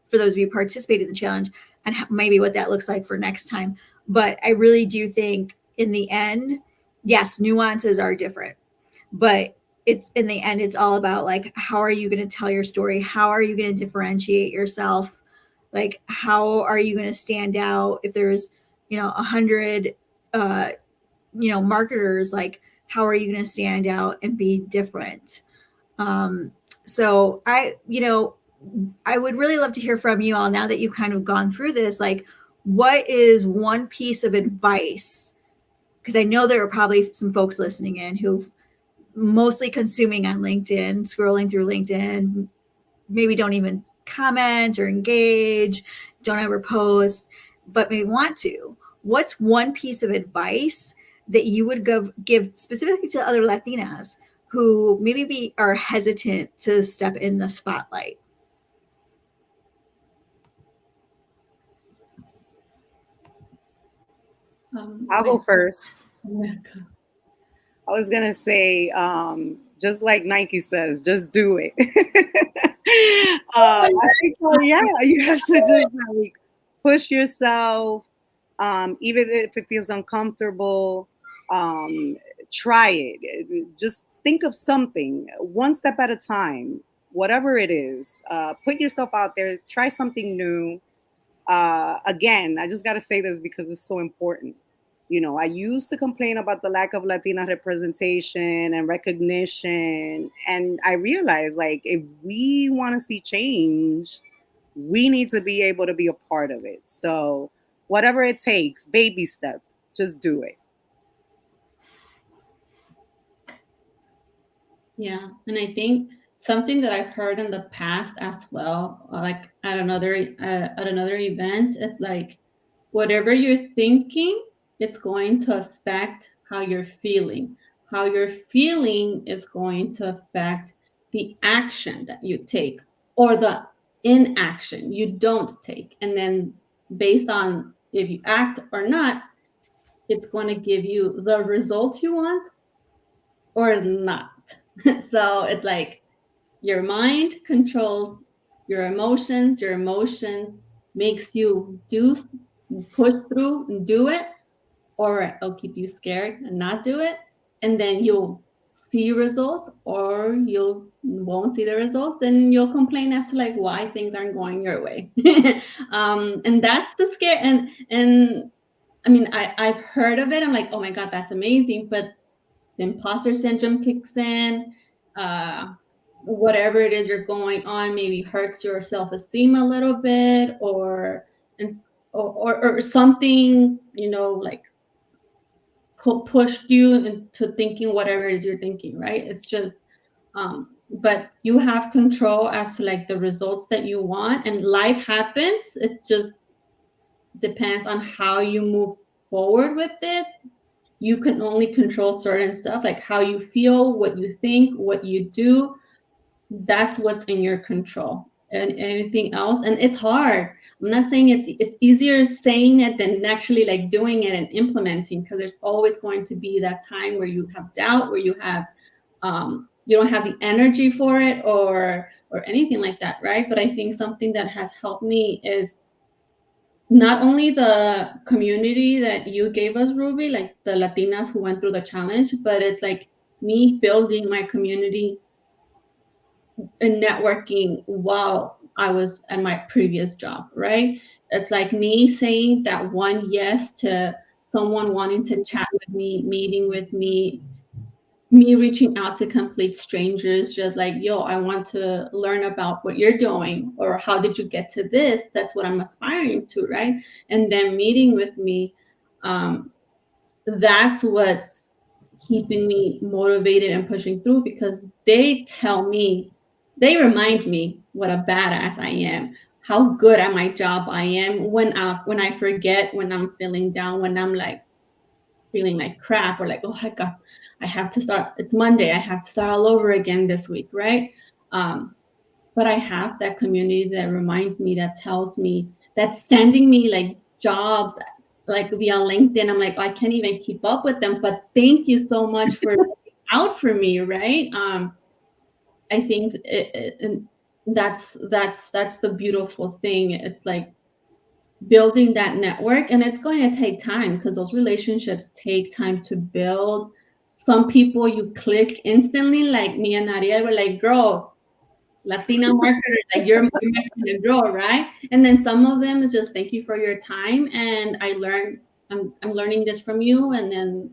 for those of you who participated in the challenge, and maybe what that looks like for next time. But I really do think in the end, yes, nuances are different, but it's in the end, it's all about like, how are you going to tell your story? How are you going to differentiate yourself? Like, how are you going to stand out if there's, 100, marketers? Like, how are you going to stand out and be different? So I would really love to hear from you all now that you've kind of gone through this. Like, what is one piece of advice? Because I know there are probably some folks listening in who've mostly consuming on LinkedIn, scrolling through LinkedIn, maybe don't even comment or engage, don't ever post, but may want to. What's one piece of advice that you would give specifically to other Latinas who maybe are hesitant to step in the spotlight? I'll go first. I was gonna say, just like Nike says, just do it. I think, yeah, you have to just like push yourself, even if it feels uncomfortable. Try it. Just think of something, one step at a time, whatever it is. Put yourself out there. Try something new. Again, I just got to say this because it's so important. I used to complain about the lack of Latina representation and recognition. And I realized, like, if we want to see change, we need to be able to be a part of it. So, whatever it takes, baby step, just do it. Yeah, and I think something that I've heard in the past as well, like at another event, it's like whatever you're thinking, it's going to affect how you're feeling. How you're feeling is going to affect the action that you take or the inaction you don't take. And then based on if you act or not, it's going to give you the results you want or not. So it's like your mind controls your emotions. Your emotions makes you push through and do it, or it'll keep you scared and not do it. And then you'll see results, or you won't see the results, and you'll complain as to like why things aren't going your way. And that's the scare. And I mean, I've heard of it. I'm like, oh my God, that's amazing. But the imposter syndrome kicks in. Whatever it is you're going on maybe hurts your self-esteem a little bit, or something, like pushed you into thinking whatever it is you're thinking, right? It's just but you have control as to like the results that you want, and life happens. It just depends on how you move forward with it. You can only control certain stuff, like how you feel, what you think, what you do. That's what's in your control, and anything else. And it's hard. I'm not saying it's easier saying it than actually like doing it and implementing, because there's always going to be that time where you have doubt, where you have you don't have the energy for it, or anything like that, right? But I think something that has helped me is not only the community that you gave us, Ruby, like the Latinas who went through the challenge, but it's like me building my community and networking while I was at my previous job, right? It's like me saying that one yes to someone wanting to chat with me, meeting with me reaching out to complete strangers, just like, yo, I want to learn about what you're doing, or how did you get to this? That's what I'm aspiring to, right? And then meeting with me, that's what's keeping me motivated and pushing through, because they remind me what a badass I am, how good at my job I am, when I forget, when I'm feeling down, when I'm like feeling like crap, or like, oh my God, I have to start, it's Monday, I have to start all over again this week, right? But I have that community that reminds me, that tells me, that's sending me like jobs like via LinkedIn. I'm like, oh, I can't even keep up with them, but thank you so much for out for me, right? I think that's the beautiful thing. It's like building that network, and it's going to take time because those relationships take time to build. Some people you click instantly, like me and Ariel were like, girl, Latina marketers, like you're my kind of girl, right? And then some of them is just thank you for your time, and I'm learning this from you, and then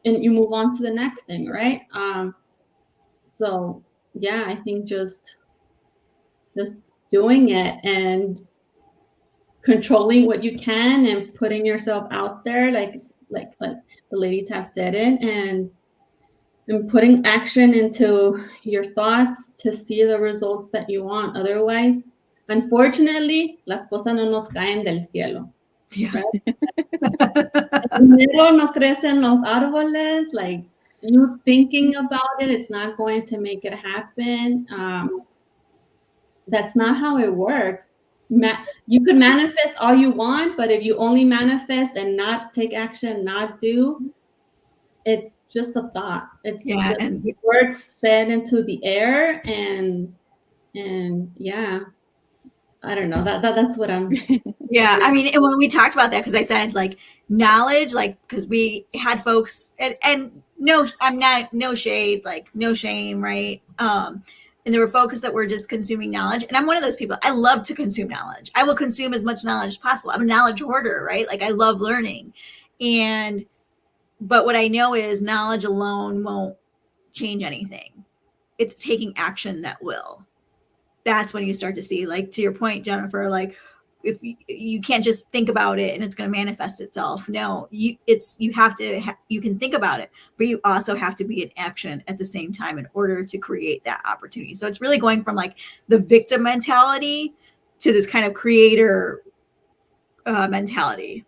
you move on to the next thing, right? So yeah, I think just doing it and controlling what you can and putting yourself out there, like the ladies have said it, and putting action into your thoughts to see the results that you want. Otherwise, unfortunately, las cosas no nos caen del cielo. Yeah. Right? El dinero no crece en los árboles. Like you thinking about it, it's not going to make it happen. That's not how it works. You could manifest all you want, but if you only manifest and not take action, not do, it's just a thought. It's Yeah, just and words said into the air, and yeah, I don't know. That's what I'm. yeah, I mean, and when we talked about that, because I said like knowledge, like because we had folks, and no, I'm not, no shade, like no shame, right? And there were folks that were just consuming knowledge, and I'm one of those people. I love to consume knowledge. I will consume as much knowledge as possible. I'm a knowledge hoarder, right? Like I love learning, and but what I know is knowledge alone won't change anything. It's taking action that will. That's when you start to see, like to your point, Jennifer, like if you can't just think about it and it's going to manifest itself. No, you have to you can think about it, but you also have to be in action at the same time in order to create that opportunity. So it's really going from like the victim mentality to this kind of creator mentality.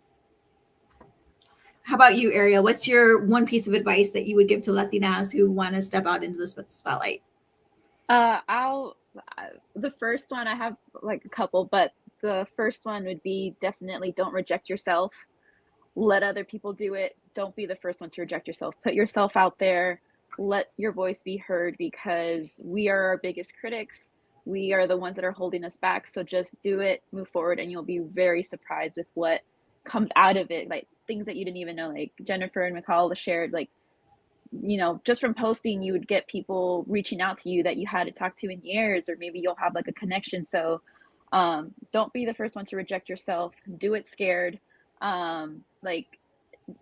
How about you, Ariel? What's your one piece of advice that you would give to Latinas who want to step out into the spotlight? I'll the first one, I have like a couple, but the first one would be definitely don't reject yourself. Let other people do it. Don't be the first one to reject yourself. Put yourself out there. Let your voice be heard, because we are our biggest critics. We are the ones that are holding us back. So just do it, move forward, and you'll be very surprised with what comes out of it. Like things that you didn't even know, like Jennifer and McCall shared, like, you know, just from posting, you would get people reaching out to you that you hadn't talked to in years, or maybe you'll have like a connection. So don't be the first one to reject yourself. Do it scared. Like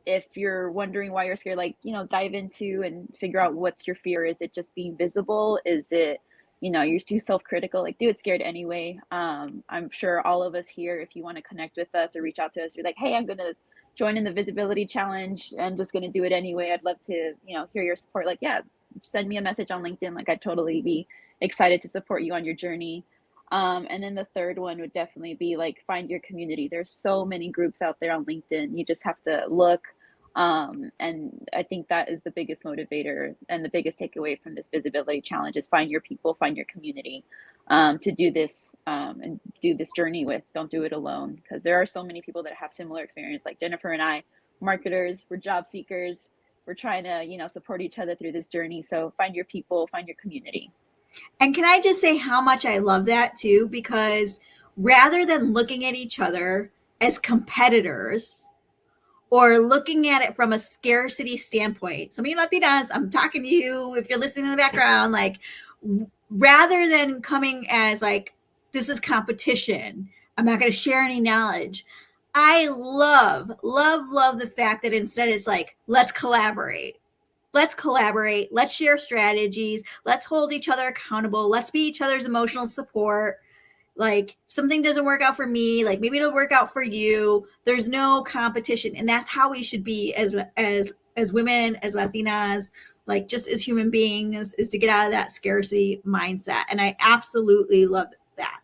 if you're wondering why you're scared, like, you know, dive into and figure out what's your fear. Is it just being visible? Is it, you know, you're too self-critical? Like do it scared anyway. I'm sure all of us here, if you want to connect with us or reach out to us, you're like, hey, I'm gonna join in the visibility challenge and just gonna do it anyway. I'd love to, you know, hear your support. Like, yeah, send me a message on LinkedIn. Like I'd totally be excited to support you on your journey. And then the third one would definitely be like, find your community. There's so many groups out there on LinkedIn. You just have to look. And I think that is the biggest motivator and the biggest takeaway from this visibility challenge is find your people, find your community, to do this, and do this journey with. Don't do it alone, because there are so many people that have similar experience, like Jennifer and I, marketers, we're job seekers. We're trying to, you know, support each other through this journey. So find your people, find your community. And can I just say how much I love that too? Because rather than looking at each other as competitors or looking at it from a scarcity standpoint, some of you Latinas, I'm talking to you, if you're listening in the background, like rather than coming as like, this is competition, I'm not going to share any knowledge. I love the fact that instead it's like, let's collaborate. Let's collaborate. Let's share strategies. Let's hold each other accountable. Let's be each other's emotional support. Like something doesn't work out for me, like maybe it'll work out for you. There's no competition, and that's how we should be as women, as Latinas, like just as human beings, is to get out of that scarcity mindset. And I absolutely love that.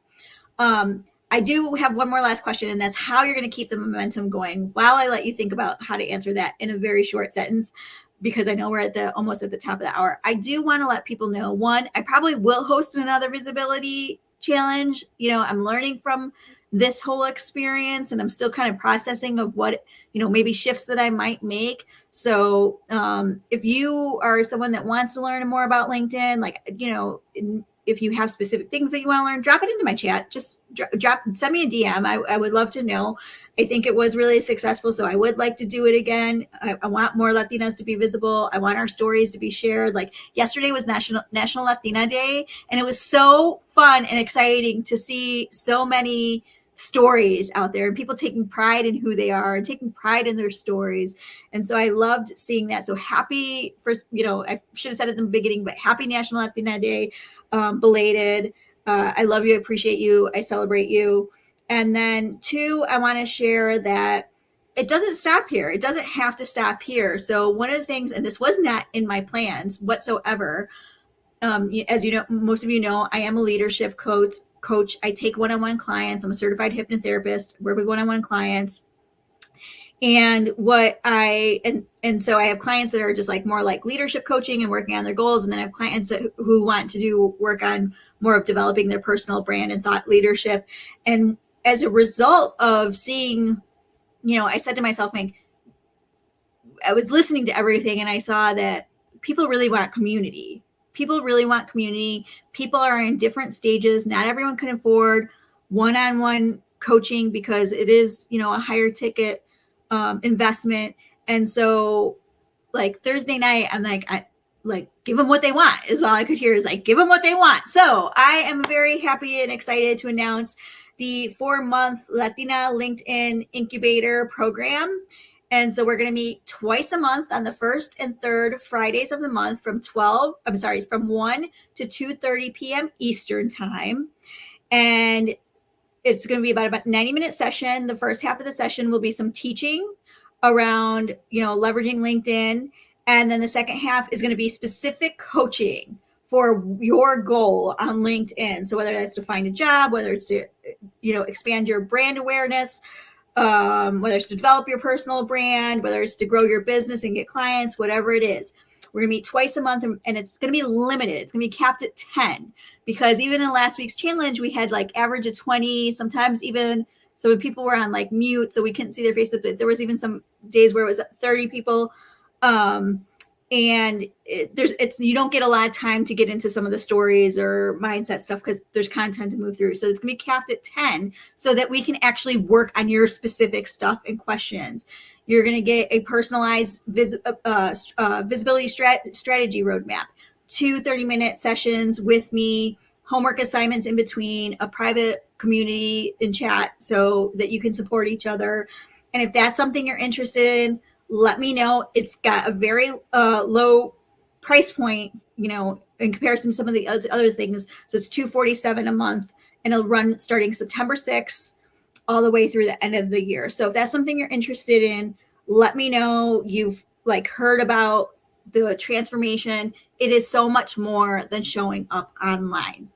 I do have one more last question, and that's how you're going to keep the momentum going. While I let you think about how to answer that in a very short sentence, because I know we're almost at the top of the hour, I do want to let people know, one, I probably will host another visibility challenge. You know, I'm learning from this whole experience, and I'm still kind of processing of what, you know, maybe shifts that I might make. So if you are someone that wants to learn more about LinkedIn, like, you know, if you have specific things that you want to learn, drop it into my chat. Just send me a DM. I would love to know. I think it was really successful, so I would like to do it again. I want more Latinas to be visible. I want our stories to be shared. Like yesterday was National Latina Day, and it was so fun and exciting to see so many stories out there and people taking pride in who they are and taking pride in their stories. And so I loved seeing that. So happy first, I should have said it in the beginning, but happy National Latina Day, belated. I love you. I appreciate you. I celebrate you. And then 2, I want to share that it doesn't stop here. It doesn't have to stop here. So one of the things, and this was not in my plans whatsoever, as you know, most of you know, I am a leadership coach. I take one-on-one clients. I'm a certified hypnotherapist, work with one-on-one clients. And so I have clients that are just like more like leadership coaching and working on their goals. And then I have clients who want to do work on more of developing their personal brand and thought leadership. And as a result of seeing, I said to myself, like, I was listening to everything and I saw that people really want community. People really want community. People are in different stages. Not everyone can afford one-on-one coaching because it is, a higher ticket investment. And so like Thursday night, I'm like, give them what they want is all I could hear is like, give them what they want. So I am very happy and excited to announce the 4-month Latina LinkedIn Incubator program. And so we're going to meet twice a month on the 1st and 3rd Fridays of the month from 1 to 2:30 p.m. Eastern time. And it's going to be about 90-minute session. The first half of the session will be some teaching around, leveraging LinkedIn. And then the second half is going to be specific coaching for your goal on LinkedIn. So whether that's to find a job, whether it's to, expand your brand awareness, whether it's to develop your personal brand, whether it's to grow your business and get clients, whatever it is. We're going to meet twice a month, and it's going to be limited. It's going to be capped at 10 because even in last week's challenge, we had like average of 20, sometimes even, so when people were on like mute, so we couldn't see their faces, but there was even some days where it was 30 people. And you don't get a lot of time to get into some of the stories or mindset stuff because there's content to move through. So it's going to be capped at 10 so that we can actually work on your specific stuff and questions. You're going to get a personalized visibility strategy roadmap, 2 30-minute sessions with me, homework assignments in between, a private community in chat so that you can support each other. And if that's something you're interested in, let me know. It's got a very low price point, in comparison to some of the other things. So it's $247 a month, and it'll run starting September 6th all the way through the end of the year. So if that's something you're interested in, let me know. You've heard about the transformation. It is so much more than showing up online.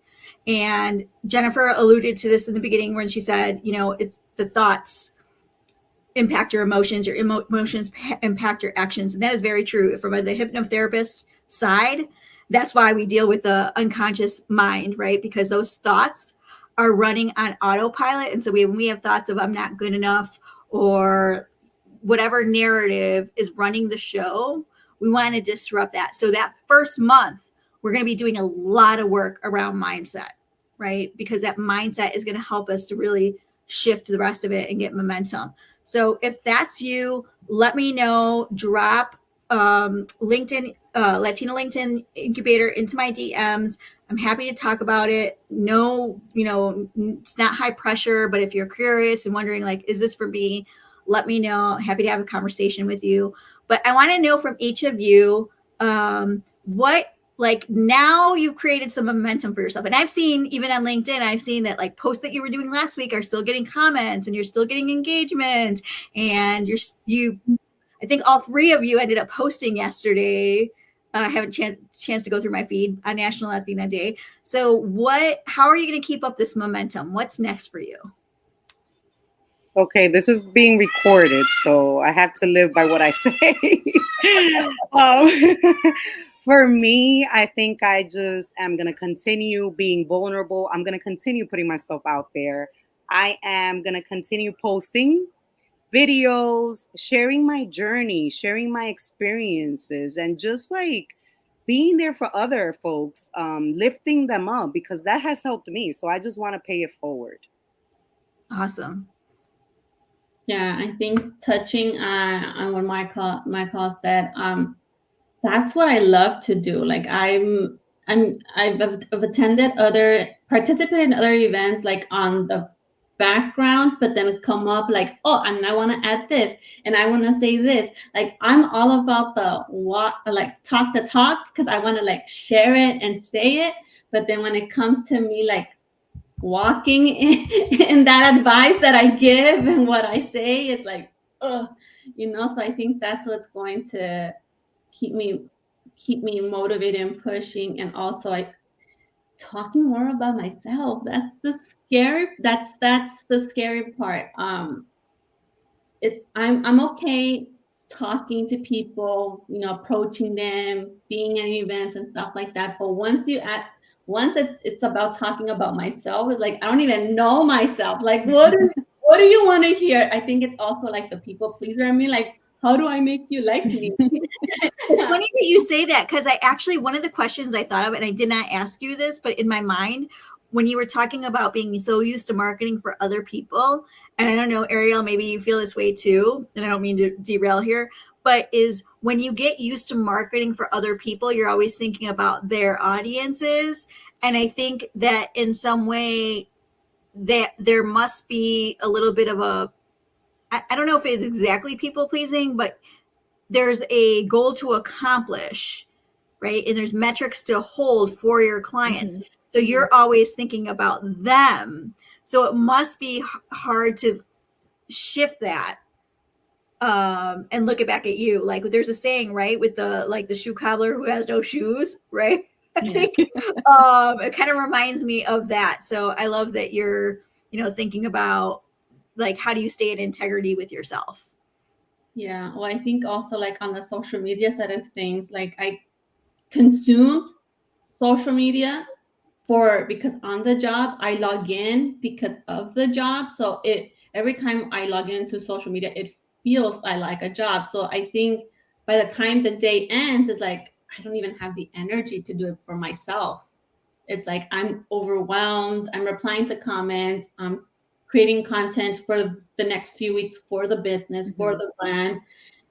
And Jennifer alluded to this in the beginning when she said, it's the thoughts impact your emotions impact your actions. And that is very true. From the hypnotherapist side, that's why we deal with the unconscious mind, right? Because those thoughts are running on autopilot. And so when we have thoughts of I'm not good enough or whatever narrative is running the show, we want to disrupt that. So that first month, we're going to be doing a lot of work around mindset, right? Because that mindset is going to help us to really shift the rest of it and get momentum. So if that's you, let me know. Drop LinkedIn, Latina LinkedIn Incubator into my DMs. I'm happy to talk about it. No, it's not high pressure, but if you're curious and wondering, is this for me? Let me know. Happy to have a conversation with you. But I want to know from each of you now you've created some momentum for yourself. And I've seen, even on LinkedIn, I've seen that posts that you were doing last week are still getting comments and you're still getting engagement. And I think all 3 of you ended up posting yesterday. I haven't chance to go through my feed on National Latina Day. So how are you going to keep up this momentum? What's next for you? Okay, this is being recorded, so I have to live by what I say. For me, I think I just am going to continue being vulnerable. I'm going to continue putting myself out there. I am going to continue posting videos, sharing my journey, sharing my experiences, and just being there for other folks, lifting them up, because that has helped me. So I just want to pay it forward. Awesome. Yeah, I think touching on what Michael said, that's what I love to do. Like I've attended participated in other events like on the background, but then come up like, oh, and I want to add this and I want to say this. Like I'm all about the talk the talk, because I want to like share it and say it. But then when it comes to me like walking in that advice that I give and what I say, it's like, ugh, so I think that's what's going to keep me motivated and pushing. And also like talking more about myself. That's the scary part. I'm okay talking to people, approaching them, being at events and stuff like that. But once it's about talking about myself, it's like I don't even know myself. Like what do you want to hear? I think it's also like the people pleaser in me, like, how do I make you like me? It's funny that you say that, because one of the questions I thought of, and I did not ask you this, but in my mind, when you were talking about being so used to marketing for other people, and I don't know, Ariel, maybe you feel this way too, and I don't mean to derail here, but is when you get used to marketing for other people, you're always thinking about their audiences. And I think that in some way that there must be a little bit of I don't know if it's exactly people pleasing, but there's a goal to accomplish, right? And there's metrics to hold for your clients. Mm-hmm. So you're always thinking about them. So it must be hard to shift that and look it back at you. Like there's a saying, right? With the shoe cobbler who has no shoes, right? I think it kind of reminds me of that. So I love that you're, thinking about like, how do you stay in integrity with yourself? Yeah. Well, I think also like on the social media side of things, like I consumed social media because on the job I log in because of the job. So every time I log into social media, it feels like a job. So I think by the time the day ends, it's like I don't even have the energy to do it for myself. It's like I'm overwhelmed. I'm replying to comments. I'm creating content for the next few weeks for the business, for the brand.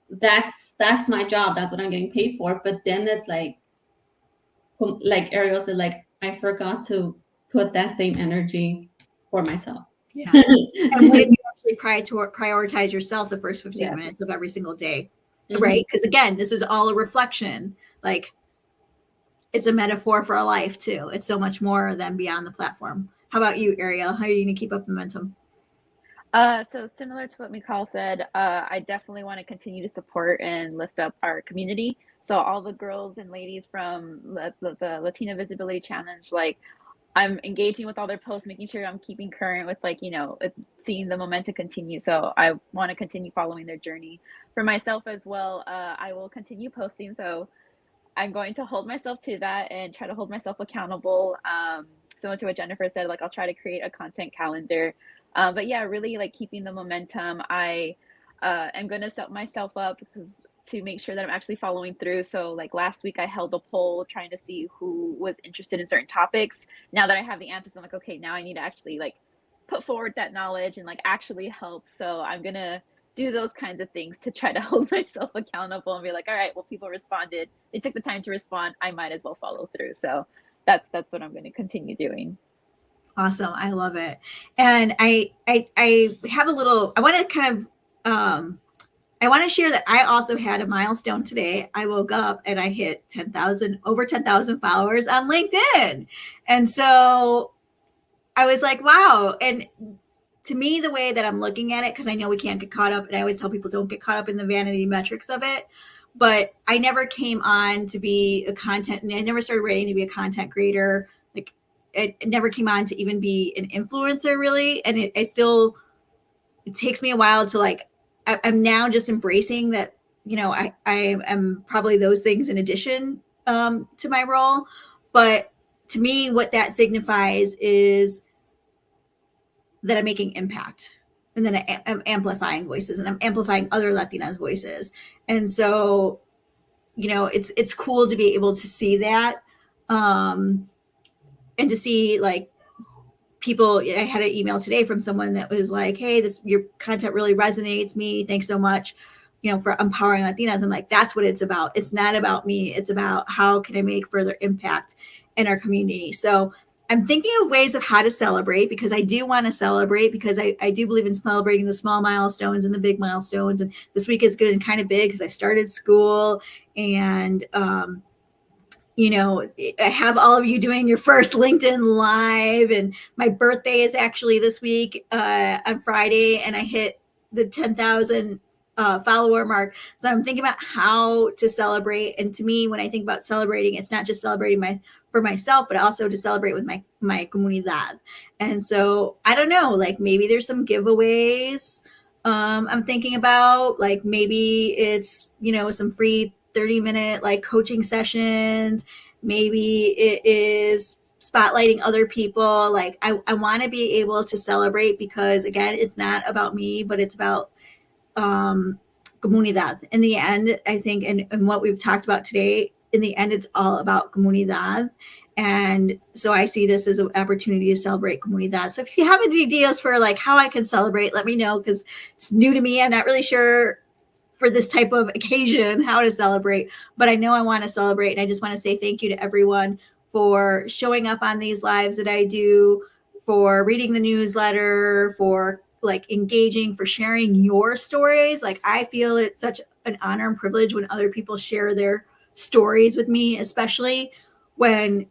That's my job. That's what I'm getting paid for. But then it's like Ariel said, like I forgot to put that same energy for myself. Yeah. And what if you actually prioritize yourself the first 15 minutes of every single day, right? Because again, this is all a reflection. Like it's a metaphor for a life too. It's so much more than beyond the platform. How about you, Ariel? How are you going to keep up the momentum? So similar to what Mikal said, I definitely want to continue to support and lift up our community. So all the girls and ladies from the Latina Visibility Challenge, like I'm engaging with all their posts, making sure I'm keeping current with seeing the momentum continue. So I want to continue following their journey. For myself as well, I will continue posting. So I'm going to hold myself to that and try to hold myself accountable. Similar to what Jennifer said, like I'll try to create a content calendar. But yeah, really like keeping the momentum. I am going to set myself up to make sure that I'm actually following through. So like last week I held a poll trying to see who was interested in certain topics. Now that I have the answers, I'm like, okay, now I need to actually like put forward that knowledge and like actually help. So I'm going to do those kinds of things to try to hold myself accountable and be like, all right, well, people responded. They took the time to respond. I might as well follow through. So that's what I'm going to continue doing. Awesome. I love it. And I have a little, I want to kind of, I want to share that I also had a milestone today. I woke up and I hit over 10,000 followers on LinkedIn. And so I was like, wow. And to me, the way that I'm looking at it, because I know we can't get caught up, and I always tell people don't get caught up in the vanity metrics of it, but I never came on to be and I never started writing to be a content creator. Like it never came on to even be an influencer really. And it takes me a while to like, I'm now just embracing that, I am probably those things in addition to my role. But to me, what that signifies is that I'm making impact, and then I'm amplifying voices, and I'm amplifying other Latinas voices. And so it's cool to be able to see that, and to see like people. I had an email today from someone that was like, hey, your content really resonates me, thanks so much, for empowering Latinas. I'm like, that's what it's about. It's not about me, it's about how can I make further impact in our community. So I'm thinking of ways of how to celebrate, because I do want to celebrate, because I do believe in celebrating the small milestones and the big milestones. And this week is good and kind of big because I started school, and I have all of you doing your first LinkedIn Live, and my birthday is actually this week on Friday, and I hit the 10,000 follower mark. So I'm thinking about how to celebrate. And to me, when I think about celebrating, it's not just celebrating for myself, but also to celebrate with my comunidad. And so I don't know, like maybe there's some giveaways. I'm thinking about, like maybe it's some free 30-minute like coaching sessions. Maybe it is spotlighting other people. Like I want to be able to celebrate, because again, it's not about me, but it's about comunidad. In the end, I think, and what we've talked about today, in the end, it's all about comunidad. And so I see this as an opportunity to celebrate comunidad. So if you have any ideas for like how I can celebrate, let me know, because it's new to me. I'm not really sure for this type of occasion how to celebrate, but I know I want to celebrate. And I just want to say thank you to everyone for showing up on these lives that I do, for reading the newsletter, for like engaging, for sharing your stories. Like I feel it's such an honor and privilege when other people share their stories with me, especially when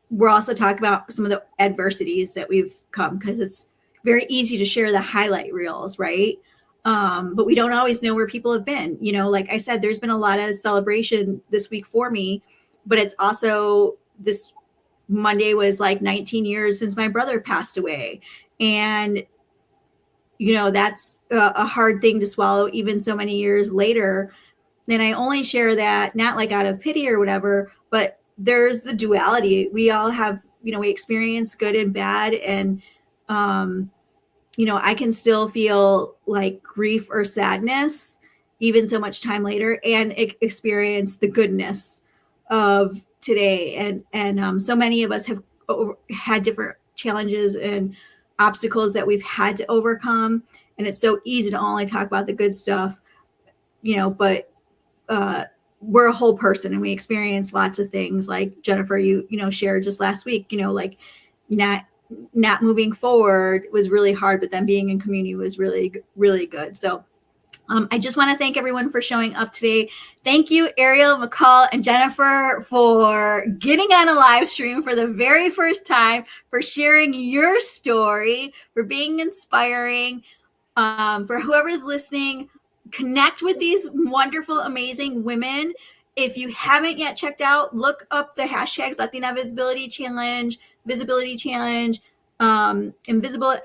we're also talking about some of the adversities that we've come, because it's very easy to share the highlight reels, right? But we don't always know where people have been. Like I said, there's been a lot of celebration this week for me, but it's also, this Monday was like 19 years since my brother passed away. And, that's a hard thing to swallow even so many years later. And I only share that not like out of pity or whatever, but there's the duality. We all have, we experience good and bad. And, I can still feel like grief or sadness even so much time later, and experience the goodness of today. And so many of us have had different challenges and obstacles that we've had to overcome. And it's so easy to only talk about the good stuff, but we're a whole person, and we experience lots of things. Like Jennifer, you shared just last week, like not moving forward was really hard, but then being in community was really, really good. So I just want to thank everyone for showing up today. Thank you, Ariel, McCall, and Jennifer, for getting on a live stream for the very first time, for sharing your story, for being inspiring. For whoever's listening, connect with these wonderful, amazing women. If you haven't yet checked out, look up the hashtags Latina Visibility Challenge, Invisible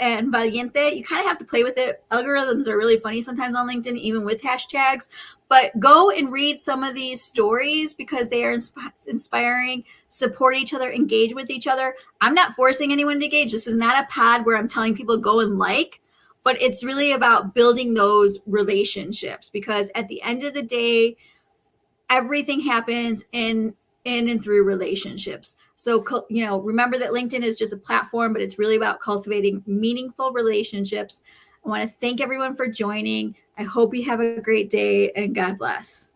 and Valiente. You kind of have to play with it. Algorithms are really funny sometimes on LinkedIn, even with hashtags. But go and read some of these stories, because they are inspiring. Support each other, engage with each other. I'm not forcing anyone to engage. This is not a pod where I'm telling people go and like. But it's really about building those relationships, because at the end of the day, everything happens in and through relationships. So, remember that LinkedIn is just a platform, but it's really about cultivating meaningful relationships. I want to thank everyone for joining. I hope you have a great day, and God bless.